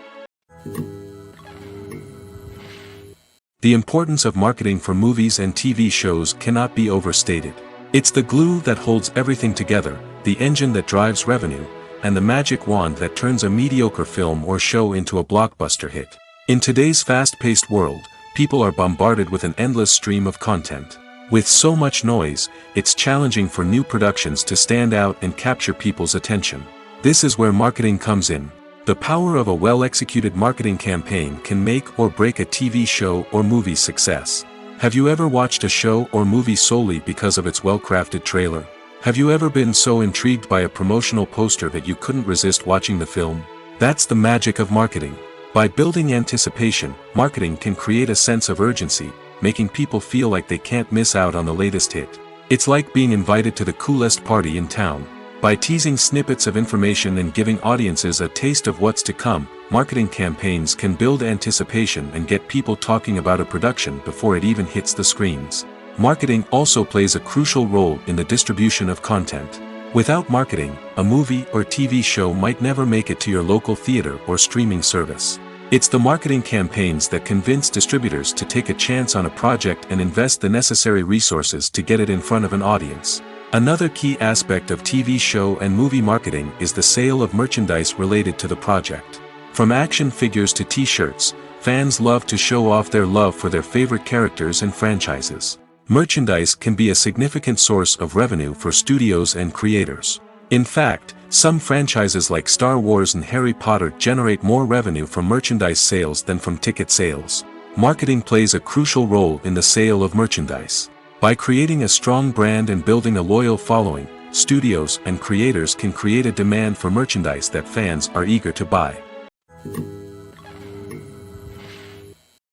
The importance of marketing for movies and TV shows cannot be overstated. It's the glue that holds everything together, the engine that drives revenue, and the magic wand that turns a mediocre film or show into a blockbuster hit. In today's fast-paced world, people are bombarded with an endless stream of content. With so much noise, it's challenging for new productions to stand out and capture people's attention. This is where marketing comes in. The power of a well-executed marketing campaign can make or break a TV show or movie's success. Have you ever watched a show or movie solely because of its well-crafted trailer? Have you ever been so intrigued by a promotional poster that you couldn't resist watching the film? That's the magic of marketing. By building anticipation, marketing can create a sense of urgency, making people feel like they can't miss out on the latest hit. It's like being invited to the coolest party in town. By teasing snippets of information and giving audiences a taste of what's to come, marketing campaigns can build anticipation and get people talking about a production before it even hits the screens. Marketing also plays a crucial role in the distribution of content. Without marketing, a movie or TV show might never make it to your local theater or streaming service. It's the marketing campaigns that convince distributors to take a chance on a project and invest the necessary resources to get it in front of an audience. Another key aspect of TV show and movie marketing is the sale of merchandise related to the project. From action figures to t-shirts, fans love to show off their love for their favorite characters and franchises. Merchandise can be a significant source of revenue for studios and creators. In fact, some franchises like Star Wars and Harry Potter generate more revenue from merchandise sales than from ticket sales. Marketing plays a crucial role in the sale of merchandise. By creating a strong brand and building a loyal following, studios and creators can create a demand for merchandise that fans are eager to buy.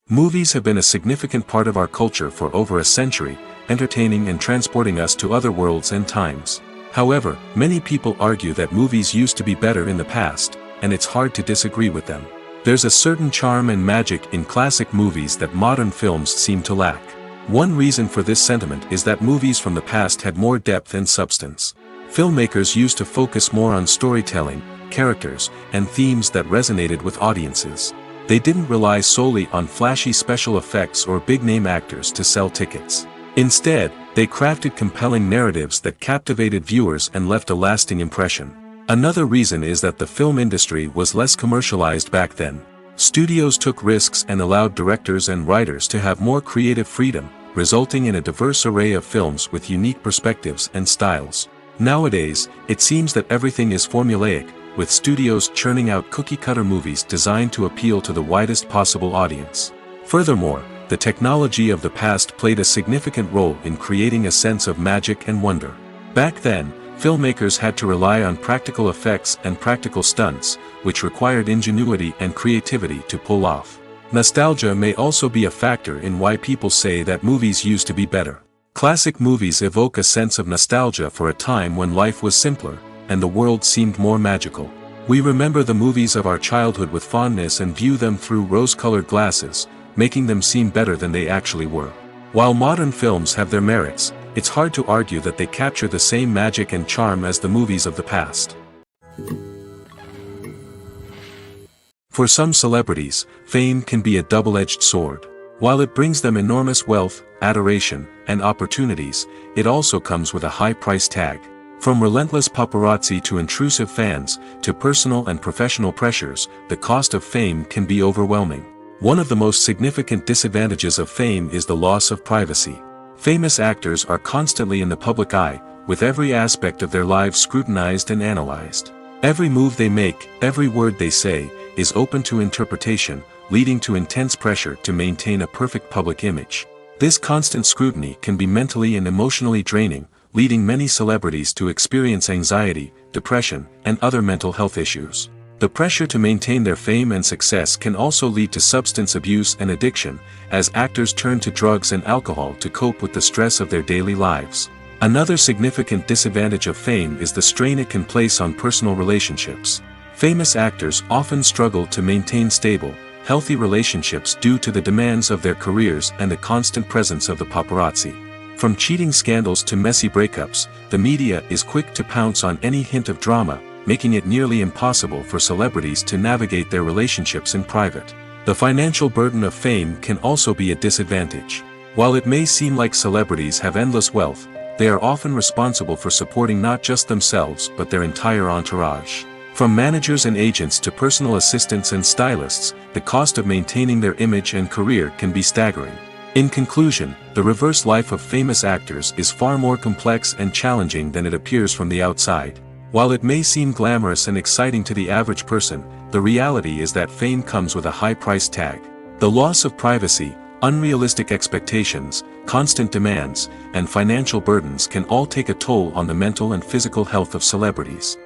Movies have been a significant part of our culture for over a century, entertaining and transporting us to other worlds and times. However, many people argue that movies used to be better in the past, and it's hard to disagree with them. There's a certain charm and magic in classic movies that modern films seem to lack. One reason for this sentiment is that movies from the past had more depth and substance. Filmmakers used to focus more on storytelling, characters, and themes that resonated with audiences. They didn't rely solely on flashy special effects or big-name actors to sell tickets. Instead, they crafted compelling narratives that captivated viewers and left a lasting impression. Another reason is that the film industry was less commercialized back then. Studios took risks and allowed directors and writers to have more creative freedom, resulting in a diverse array of films with unique perspectives and styles. Nowadays, it seems that everything is formulaic, with studios churning out cookie-cutter movies designed to appeal to the widest possible audience. Furthermore, the technology of the past played a significant role in creating a sense of magic and wonder. Back then, filmmakers had to rely on practical effects and practical stunts, which required ingenuity and creativity to pull off. Nostalgia may also be a factor in why people say that movies used to be better. Classic movies evoke a sense of nostalgia for a time when life was simpler, and the world seemed more magical. We remember the movies of our childhood with fondness and view them through rose-colored glasses, making them seem better than they actually were. While modern films have their merits, it's hard to argue that they capture the same magic and charm as the movies of the past. For some celebrities, fame can be a double-edged sword. While it brings them enormous wealth, adoration, and opportunities, it also comes with a high price tag. From relentless paparazzi to intrusive fans, to personal and professional pressures, the cost of fame can be overwhelming. One of the most significant disadvantages of fame is the loss of privacy. Famous actors are constantly in the public eye, with every aspect of their lives scrutinized and analyzed. Every move they make, every word they say, is open to interpretation, leading to intense pressure to maintain a perfect public image. This constant scrutiny can be mentally and emotionally draining, leading many celebrities to experience anxiety, depression, and other mental health issues. The pressure to maintain their fame and success can also lead to substance abuse and addiction, as actors turn to drugs and alcohol to cope with the stress of their daily lives. Another significant disadvantage of fame is the strain it can place on personal relationships. Famous actors often struggle to maintain stable, healthy relationships due to the demands of their careers and the constant presence of the paparazzi. From cheating scandals to messy breakups, the media is quick to pounce on any hint of drama, making it nearly impossible for celebrities to navigate their relationships in private. The financial burden of fame can also be a disadvantage. While it may seem like celebrities have endless wealth, they are often responsible for supporting not just themselves but their entire entourage. From managers and agents to personal assistants and stylists, the cost of maintaining their image and career can be staggering. In conclusion, the reverse life of famous actors is far more complex and challenging than it appears from the outside. While it may seem glamorous and exciting to the average person, the reality is that fame comes with a high price tag. The loss of privacy, unrealistic expectations, constant demands, and financial burdens can all take a toll on the mental and physical health of celebrities.